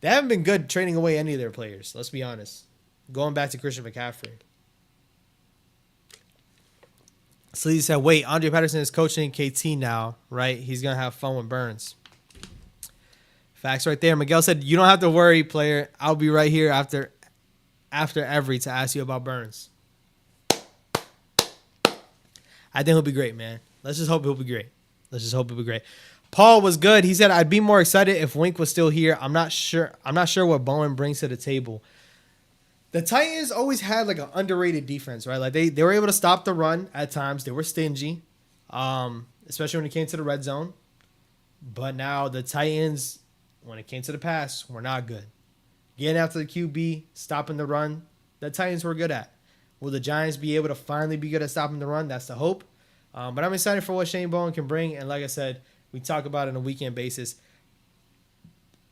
They haven't been good trading away any of their players, let's be honest. Going back to Christian McCaffrey. Sleazy said, wait, Andre Patterson is coaching KT now, right? He's going to have fun with Burns. Facts right there. Miguel said, you don't have to worry, player. I'll be right here after every to ask you about Burns. I think he'll be great, man. Let's just hope he'll be great. Paul was good. He said, I'd be more excited if Wink was still here. I'm not sure what Bowen brings to the table. The Titans always had like an underrated defense, right? Like they were able to stop the run at times. They were stingy, especially when it came to the red zone. But now the Titans, when it came to the pass, were not good. Getting after the QB, stopping the run, the Titans were good at. Will the Giants be able to finally be good at stopping the run? That's the hope. But I'm excited for what Shane Bowen can bring. And like I said, we talk about it on a weekend basis.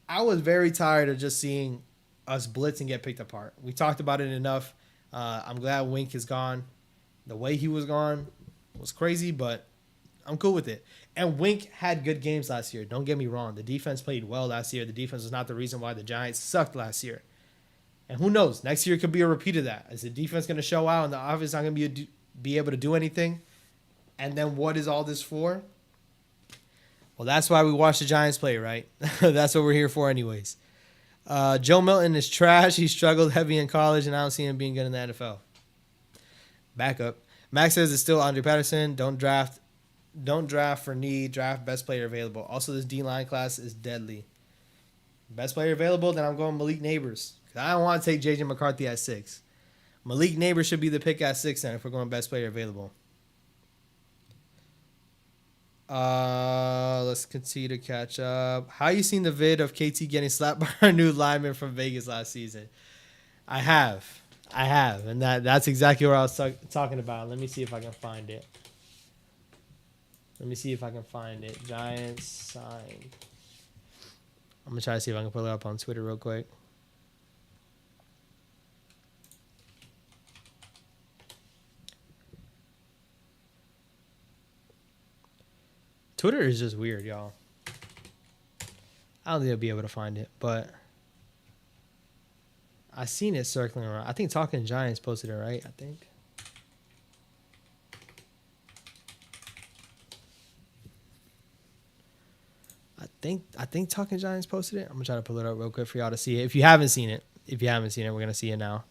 I was very tired of just seeing us blitz and get picked apart. We talked about it enough. I'm glad Wink is gone. The way he was gone was crazy, but I'm cool with it. And Wink had good games last year. Don't get me wrong. The defense played well last year. The defense was not the reason why the Giants sucked last year. And who knows? Next year could be a repeat of that. Is the defense going to show out and the offense not going to be able to do anything? And then what is all this for? Well, that's why we watch the Giants play, right? That's what we're here for anyways. Joe Milton is trash. He struggled heavy in college, and I don't see him being good in the NFL. Backup. Max says it's still Andre Patterson. Don't draft for need. Draft best player available. Also, this D-line class is deadly. Best player available, then I'm going Malik Neighbors. I don't want to take J.J. McCarthy at 6. Malik Neighbors should be the pick at 6 then if we're going best player available. Let's continue to catch up. How you seen the vid of KT getting slapped by our new lineman from Vegas last season? I have. And that's exactly what I was talking about. Let me see if I can find it. Giants signed. I'm going to try to see if I can pull it up on Twitter real quick. Twitter is just weird, y'all. I don't think I'll be able to find it, but I seen it circling around. I think Talking Giants posted it, right? I think Talking Giants posted it. I'm gonna try to pull it up real quick for y'all to see it. If you haven't seen it, we're gonna see it now.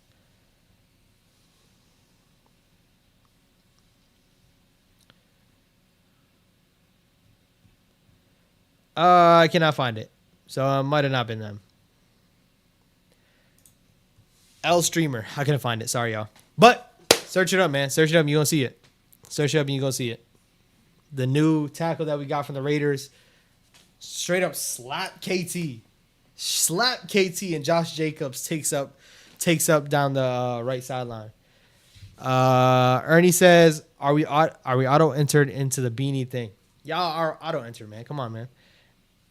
I cannot find it. So it might have not been them. L Streamer. I couldn't find it. Sorry, y'all. But search it up, man. Search it up and you're going to see it. The new tackle that we got from the Raiders. Straight up slap KT. And Josh Jacobs takes up down the right sideline. Ernie says, are we auto entered into the beanie thing? Y'all are auto entered, man. Come on, man.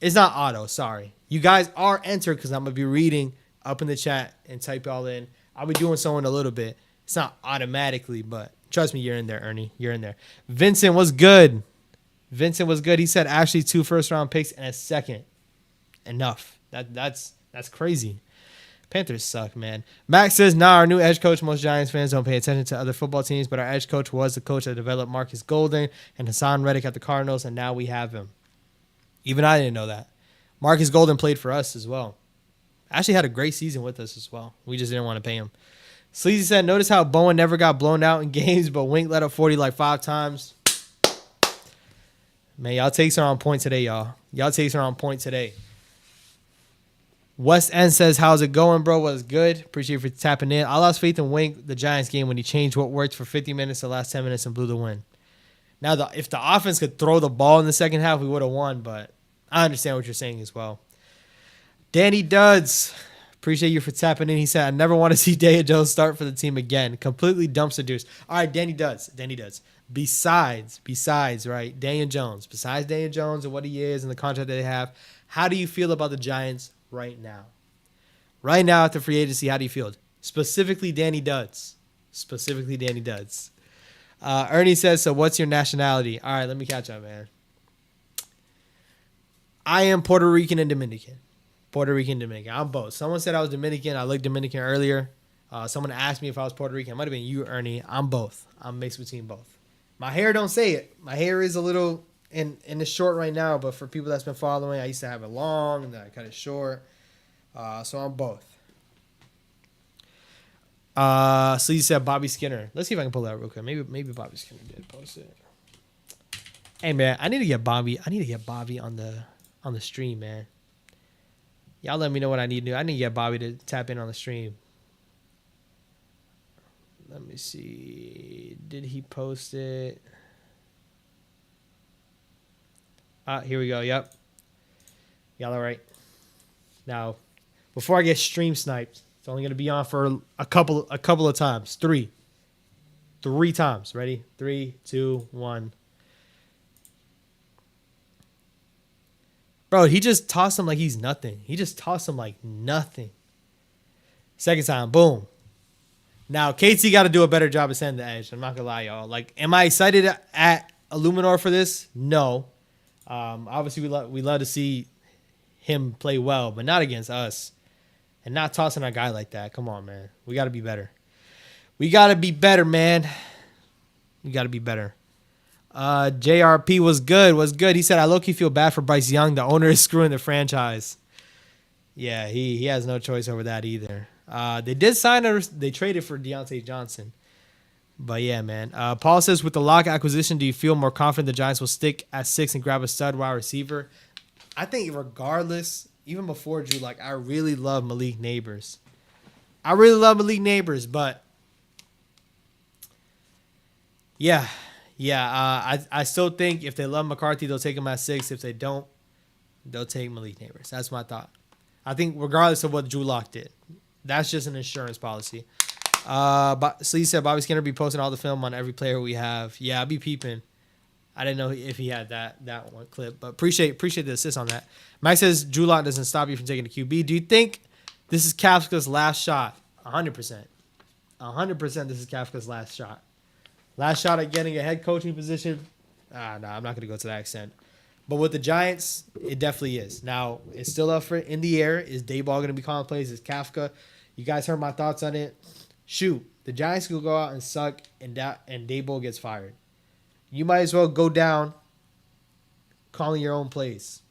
It's not auto, sorry. You guys are entered because I'm going to be reading up in the chat and type y'all in. I'll be doing so in a little bit. It's not automatically, but trust me, you're in there, Ernie. You're in there. Vincent was good. He said actually 2 first-round picks and a second. Enough. That's crazy. Panthers suck, man. Max says, our new edge coach. Most Giants fans don't pay attention to other football teams, but our edge coach was the coach that developed Marcus Golden and Hassan Reddick at the Cardinals, and now we have him. Even I didn't know that. Marcus Golden played for us as well. Actually had a great season with us as well. We just didn't want to pay him. Sleazy said, notice how Bowen never got blown out in games, but Wink let up 40 like 5 times. Man, y'all takes are on point today, y'all. West End says, how's it going, bro? Was good. Appreciate you for tapping in. I lost faith in Wink, the Giants game, when he changed what worked for 50 minutes to the last 10 minutes and blew the win. Now, if the offense could throw the ball in the second half, we would have won, but I understand what you're saying as well. Danny Duds, appreciate you for tapping in. He said, I never want to see Daniel Jones start for the team again. Completely dumpster juice. All right, Danny Duds. Besides, right, Daniel Jones. Besides Daniel Jones and what he is and the contract that they have, how do you feel about the Giants right now? Right now after free agency, how do you feel? Specifically, Danny Duds. Ernie says, so what's your nationality? All right, let me catch up, man. I am Puerto Rican and Dominican. I'm both. Someone said I was Dominican. I looked Dominican earlier. Someone asked me if I was Puerto Rican. It might have been you, Ernie. I'm both. I'm mixed between both. My hair don't say it. My hair is a little in the short right now, but for people that's been following, I used to have it long and then I cut it short. So I'm both. So you said Bobby Skinner. Let's see if I can pull that up real quick. Maybe Bobby Skinner did post it. Hey man, I need to get Bobby on the stream, man. Y'all let me know what I need to do. I need to get Bobby to tap in on the stream. Let me see. Did he post it? Here we go. Yep. Y'all all right? Now, before I get stream sniped, it's only going to be on for a couple of times. Three times. Ready? 3, 2, 1. Bro, he just tossed him like he's nothing. Second time, boom. Now, KT got to do a better job of sending the edge. I'm not going to lie, y'all. Like, am I excited at Illuminor for this? No. Obviously, we love to see him play well, but not against us. And not tossing our guy like that. Come on, man. We got to be better. Man. We got to be better. JRP was good. He said, I low-key feel bad for Bryce Young. The owner is screwing the franchise. Yeah, he has no choice over that either. They did they traded for Deontay Johnson. But yeah, man. Paul says, with the Lock acquisition, do you feel more confident the Giants will stick at 6 and grab a stud wide receiver? I think regardless, even before Drew, like, I really love Malik Neighbors. But yeah. I still think if they love McCarthy, they'll take him at 6. If they don't, they'll take Malik Neighbors. That's my thought. I think regardless of what Drew Lock did, that's just an insurance policy. So you said Bobby Skinner be posting all the film on every player we have. Yeah, I'll be peeping. I didn't know if he had that one clip, but appreciate the assist on that. Mike says Drew Lock doesn't stop you from taking the QB. Do you think this is Kafka's last shot? 100%. 100% this is Kafka's last shot. Last shot at getting a head coaching position. No, I'm not going to go to that extent. But with the Giants, it definitely is. Now, it's still up in the air. Is Dayball going to be calling plays? Is Kafka? You guys heard my thoughts on it. Shoot, the Giants could go out and suck, and Dayball gets fired. You might as well go down calling your own plays.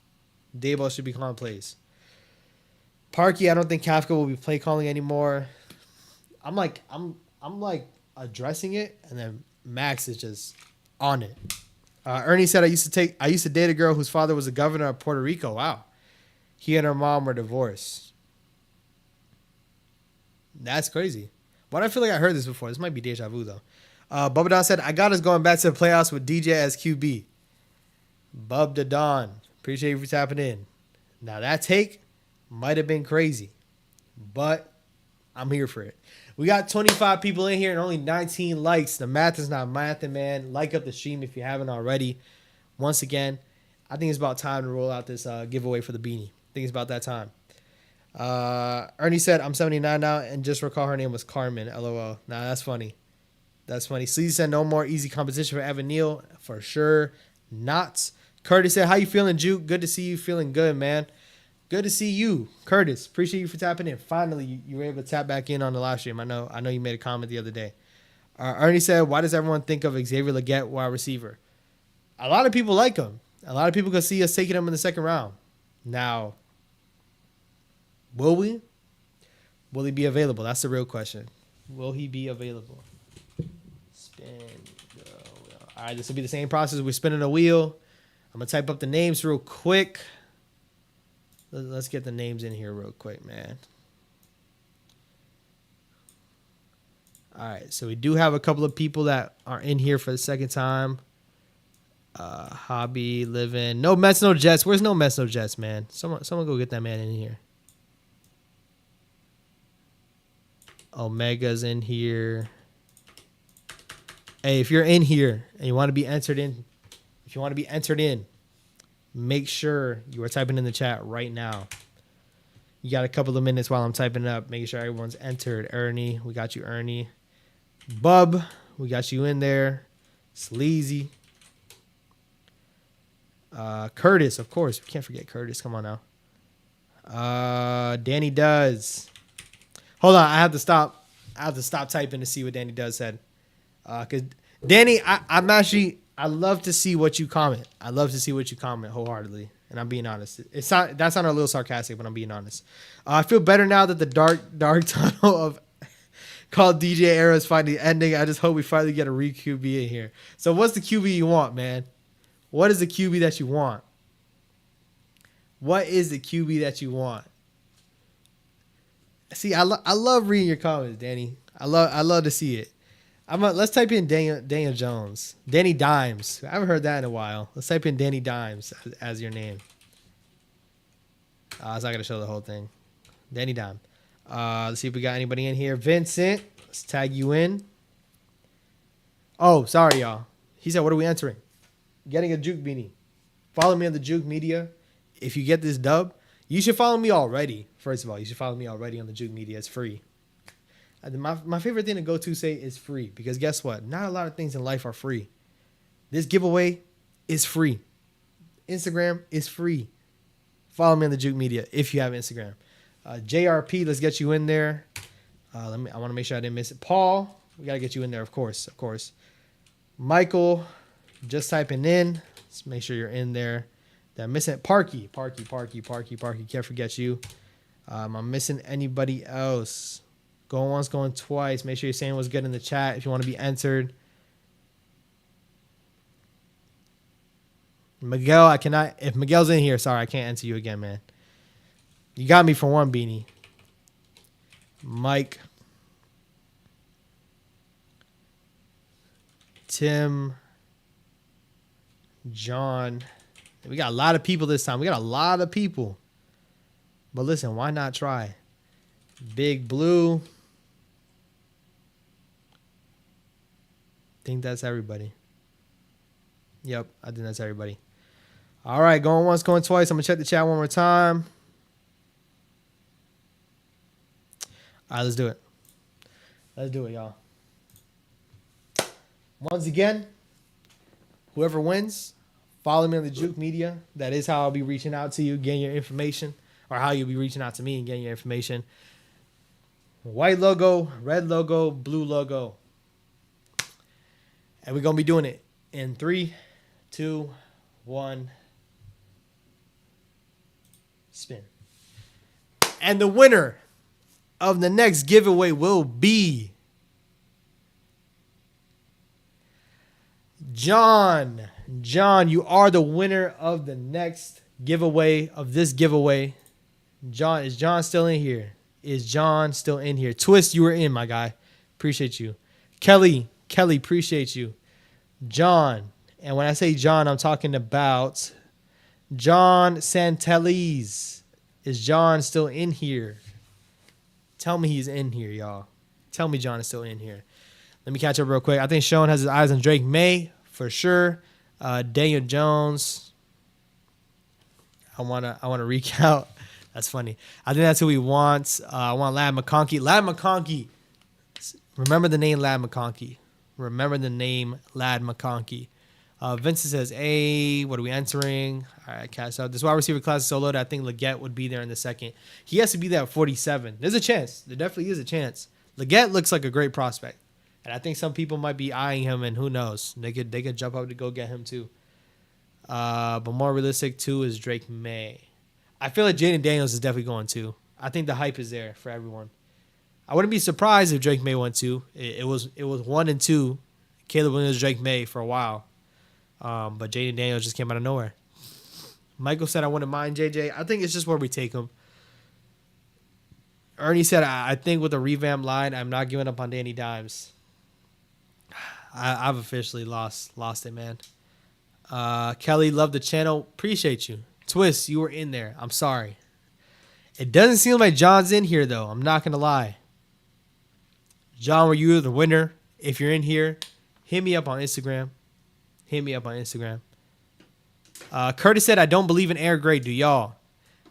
Dayball should be calling plays. Parkey, I don't think Kafka will be play calling anymore. I'm like addressing it, and then Max is just on it. Ernie said, I used to date a girl whose father was the governor of Puerto Rico. Wow. He and her mom were divorced. That's crazy. Why do I feel like I heard this before? This might be deja vu, though. Bubba Don said, I got us going back to the playoffs with DJ as QB. Bub the Don. Appreciate you for tapping in. Now, that take might have been crazy, but I'm here for it. We got 25 people in here and only 19 likes. The math is not mathing, man. Like up the stream if you haven't already. Once again, I think it's about time to roll out this giveaway for the beanie. I think it's about that time. Ernie said, I'm 79 now and just recall her name was Carmen. LOL. Nah, that's funny. Sleazy said, no more easy competition for Evan Neal. For sure not. Curtis said, how you feeling, Juke? Good to see you feeling good, man. Good to see you, Curtis. Appreciate you for tapping in. Finally, you were able to tap back in on the live stream. I know you made a comment the other day. Ernie said, why does everyone think of Xavier Legette wide receiver? A lot of people like him. A lot of people could see us taking him in the second round. Now, will we? Will he be available? That's the real question. Will he be available? Spin the wheel. All right, this will be the same process. We're spinning a wheel. I'm going to type up the names real quick. Let's get the names in here real quick, man. All right, so we do have a couple of people that are in here for the second time. Hobby, living. No Mets, no Jets. Where's no Mets, no Jets, man? Someone go get that man in here. Omega's in here. Hey, if you're in here and you want to be entered in, make sure you are typing in the chat right now. You got a couple of minutes while I'm typing it up, making sure everyone's entered. Ernie, we got you, Ernie. Bub, we got you in there. Sleazy. Curtis, of course. We can't forget Curtis. Come on now. Danny Does. Hold on, I have to stop typing to see what Danny Does said. Cause Danny, I love to see what you comment. I love to see what you comment wholeheartedly. And I'm being honest. That sounded a little sarcastic, but I'm being honest. I feel better now that the dark tunnel of called DJ era is finally ending. I just hope we finally get a QB in here. So what's the QB you want, man? What is the QB that you want? What is the QB that you want? See, I love reading your comments, Danny. I love to see it. Let's type in Daniel Jones. Danny Dimes. I haven't heard that in a while. Let's type in Danny Dimes as your name. It's not going to show the whole thing. Danny Dime. Let's see if we got anybody in here. Vincent. Let's tag you in. Oh, sorry, y'all. He said, what are we entering? Getting a Juke beanie. Follow me on the Juke Media. If you get this dub, you should follow me already. First of all, you should follow me already on the Juke Media. It's free. My favorite thing to go to say is free, because guess what? Not a lot of things in life are free. This giveaway is free. Instagram is free. Follow me on the Juke Media if you have Instagram. JRP, let's get you in there. I want to make sure I didn't miss it. Paul, we got to get you in there, of course. Michael, just typing in. Let's make sure you're in there. I'm missing Parky. Can't forget you. I'm missing anybody else. Going once, going twice. Make sure you're saying what's good in the chat if you want to be entered. Miguel, I cannot. If Miguel's in here, sorry, I can't enter you again, man. You got me for one beanie. Mike. Tim. John. We got a lot of people this time. We got a lot of people. But listen, why not try? Big Blue. I think that's everybody. Yep, I think that's everybody. All right, going once, going twice. I'm going to check the chat one more time. All right, let's do it. Let's do it, y'all. Once again, whoever wins, follow me on the Juke Media. That is how I'll be reaching out to you, getting your information, or how you'll be reaching out to me and getting your information. White logo, red logo, blue logo. And we're going to be doing it in 3, 2, 1. Spin. And the winner of the next giveaway will be John. John, you are the winner of the next giveaway, of this giveaway. John, is John still in here? Is John still in here? Twist, you were in, my guy. Appreciate you. Kelly, appreciate you. John, and when I say John, I'm talking about John Santelis. Is John still in here? Tell me he's in here, y'all. Tell me John is still in here. Let me catch up real quick. I think Schoen has his eyes on Drake May for sure. Daniel Jones. I wanna recount. That's funny. I think that's who he wants. I want Lad McConkey. Lad McConkey. Remember the name Lad McConkey. Remember the name Lad McConkey. Vincent says, hey, what are we entering? All right, cast out. This wide receiver class is so loaded, I think Leggett would be there in the second. He has to be there at 47. There's a chance. There definitely is a chance. Leggett looks like a great prospect. And I think some people might be eyeing him, and who knows? They could jump up to go get him too. But more realistic too is Drake May. I feel like Jaden Daniels is definitely going too. I think the hype is there for everyone. I wouldn't be surprised if Drake May went too. It was 1 and 2. Caleb Williams, Drake May for a while. But Jaden Daniels just came out of nowhere. Michael said I wouldn't mind JJ. I think it's just where we take him. Ernie said I think with a revamped line, I'm not giving up on Danny Dimes. I've officially lost it, man. Kelly, love the channel. Appreciate you. Twist, you were in there. I'm sorry. It doesn't seem like John's in here, though. I'm not going to lie. John, were you the winner? If you're in here, hit me up on Instagram. Curtis said, I don't believe in air grade. Do y'all?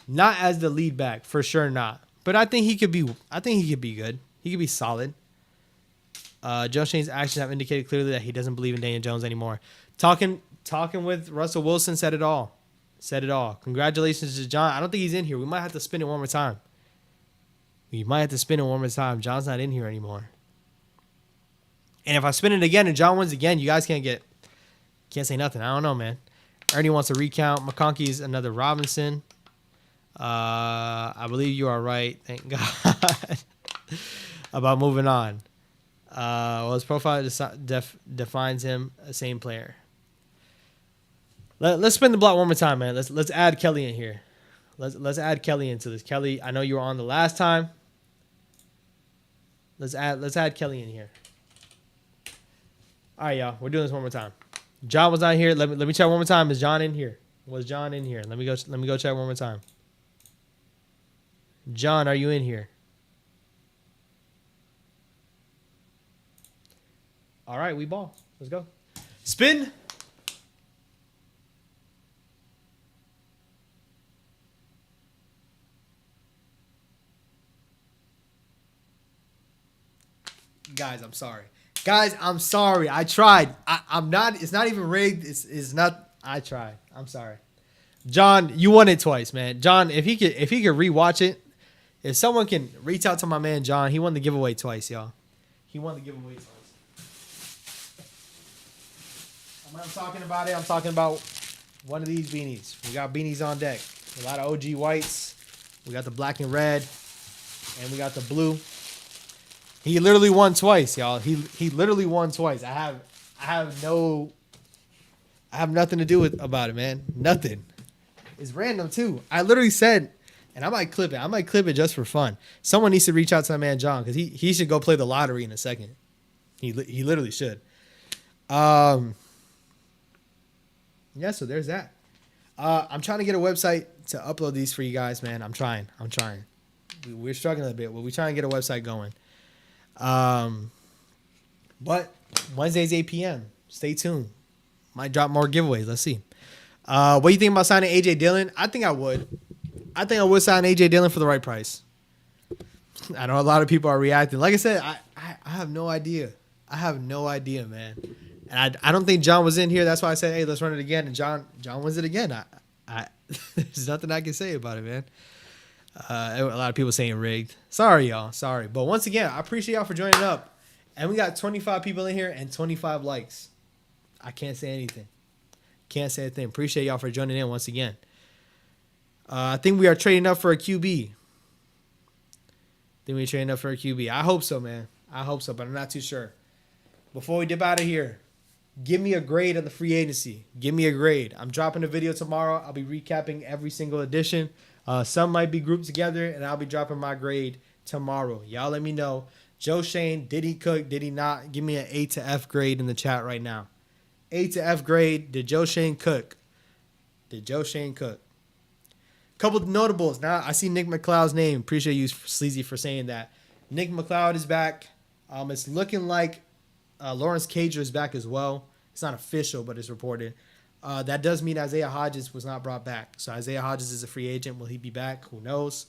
Not as the lead back, for sure not. But I think he could be. I think he could be good. He could be solid. Joe Schoen's actions have indicated clearly that he doesn't believe in Daniel Jones anymore. Talking with Russell Wilson said it all. Said it all. Congratulations to John. I don't think he's in here. We might have to spin it one more time. John's not in here anymore. And if I spin it again and John wins again, you guys can't say nothing. I don't know, man. Ernie wants a recount. McConkey's another Robinson. I believe you are right. Thank God. About moving on. Well, his profile defines him a same player. Let's spin the block one more time, man. Let's add Kelly in here. Let's add Kelly into this. Kelly, I know you were on the last time. Let's add Kelly in here. All right, y'all. We're doing this one more time. John was not here. Let me check one more time. Is John in here? Was John in here? Let me go check one more time. John, are you in here? All right, we ball. Let's go. Spin. Guys, I'm sorry. I tried. I'm not. It's not even rigged. It's not. I tried. I'm sorry. John, you won it twice, man. John, if he could rewatch it, if someone can reach out to my man John, he won the giveaway twice, y'all. He won the giveaway twice. I'm talking about it. I'm talking about one of these beanies. We got beanies on deck. A lot of OG whites. We got the black and red, and we got the blue. He literally won twice, y'all. He literally won twice. I have nothing to do about it, man. Nothing. It's random too. I literally said, and I might clip it. I might clip it just for fun. Someone needs to reach out to my man John because he should go play the lottery in a second. He literally should. Yeah, so there's that. I'm trying to get a website to upload these for you guys, man. I'm trying. We're struggling a bit, but we're trying to get a website going. But Wednesdays 8 p.m. Stay tuned. Might drop more giveaways. Let's see. What do you think about signing AJ Dillon? I think I would. I think I would sign AJ Dillon for the right price. I know a lot of people are reacting. Like I said, I have no idea. I have no idea, man. And I don't think John was in here. That's why I said, hey, let's run it again. And John wins it again. There's nothing I can say about it, man. A lot of people saying rigged. Sorry, y'all. Sorry. But once again, I appreciate y'all for joining up. And we got 25 people in here and 25 likes. I can't say anything. Can't say a thing. Appreciate y'all for joining in once again. I think we are trading up for a QB. I hope so, man. I hope so, but I'm not too sure. Before we dip out of here, give me a grade on the free agency. Give me a grade. I'm dropping a video tomorrow. I'll be recapping every single edition. Some might be grouped together, and I'll be dropping my grade tomorrow. Y'all let me know. Joe Schoen, did he cook? Did he not? Give me an A to F grade in the chat right now. A to F grade. Did Joe Schoen cook? Couple of notables. Now I see Nick McLeod's name. Appreciate you, Sleazy, for saying that. Nick McLeod is back. It's looking like Lawrence Cager is back as well. It's not official, but it's reported. That does mean Isaiah Hodgins was not brought back. So Isaiah Hodgins is a free agent. Will he be back? Who knows?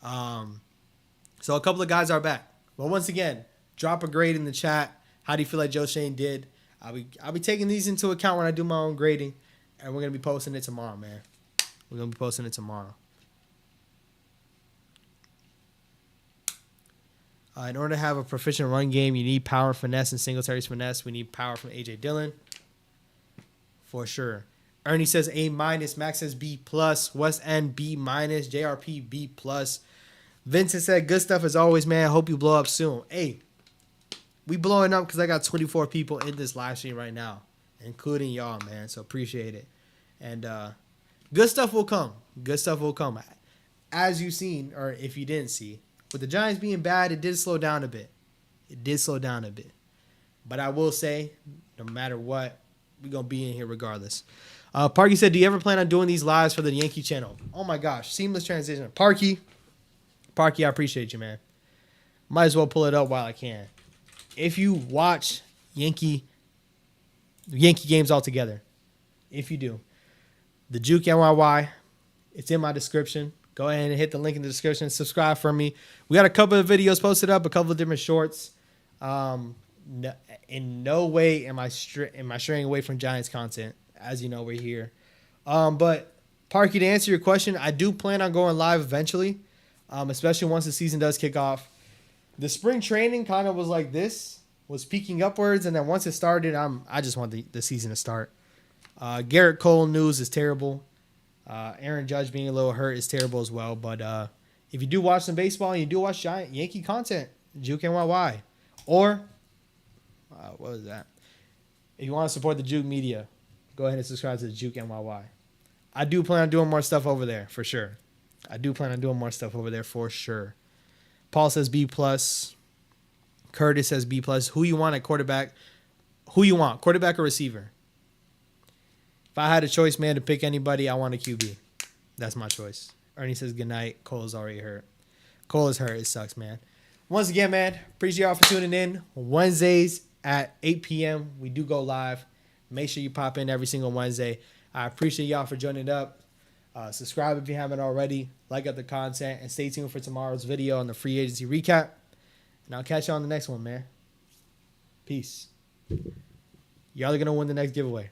So a couple of guys are back. But once again, drop a grade in the chat. How do you feel like Joe Schoen did? I'll be taking these into account when I do my own grading. And we're going to be posting it tomorrow, man. We're going to be posting it tomorrow. In order to have a proficient run game, you need power, finesse, and Singletary's finesse. We need power from AJ Dillon. For sure. Ernie says A-. Max says B+. West End B-. JRP B+. Vincent said, good stuff as always, man. Hope you blow up soon. Hey, we blowing up because I got 24 people in this live stream right now, including y'all, man. So appreciate it. And good stuff will come. As you've seen, or if you didn't see, with the Giants being bad, it did slow down a bit. But I will say, no matter what, we're going to be in here regardless. Parky said, do you ever plan on doing these lives for the Yankee channel? Oh, my gosh. Seamless transition. Parky, I appreciate you, man. Might as well pull it up while I can. If you watch Yankee games altogether, if you do, the Juke NYY, it's in my description. Go ahead and hit the link in the description. Subscribe for me. We got a couple of videos posted up, a couple of different shorts. In no way am I straying away from Giants content. As you know, we're here. But Parky, to answer your question, I do plan on going live eventually, especially once the season does kick off. The spring training kind of was like this, was peaking upwards, and then once it started, I just want the season to start. Garrett Cole news is terrible. Aaron Judge being a little hurt is terrible as well. But if you do watch some baseball and you do watch Yankee content, Juke NYY. Or, what was that? If you want to support the Juke Media, go ahead and subscribe to the Juke NYY. I do plan on doing more stuff over there, for sure. Paul says B+. Curtis says B+. Who you want at quarterback? Who you want, quarterback or receiver? If I had a choice, man, to pick anybody, I want a QB. That's my choice. Ernie says goodnight. Cole is already hurt. Cole is hurt. It sucks, man. Once again, man, appreciate y'all for tuning in. Wednesdays at 8 p.m. we do go live. Make sure you pop in every single Wednesday. I appreciate y'all for joining up. Subscribe if you haven't already. Like up the content. And stay tuned for tomorrow's video on the free agency recap. And I'll catch you on the next one, man. Peace. Y'all are going to win the next giveaway.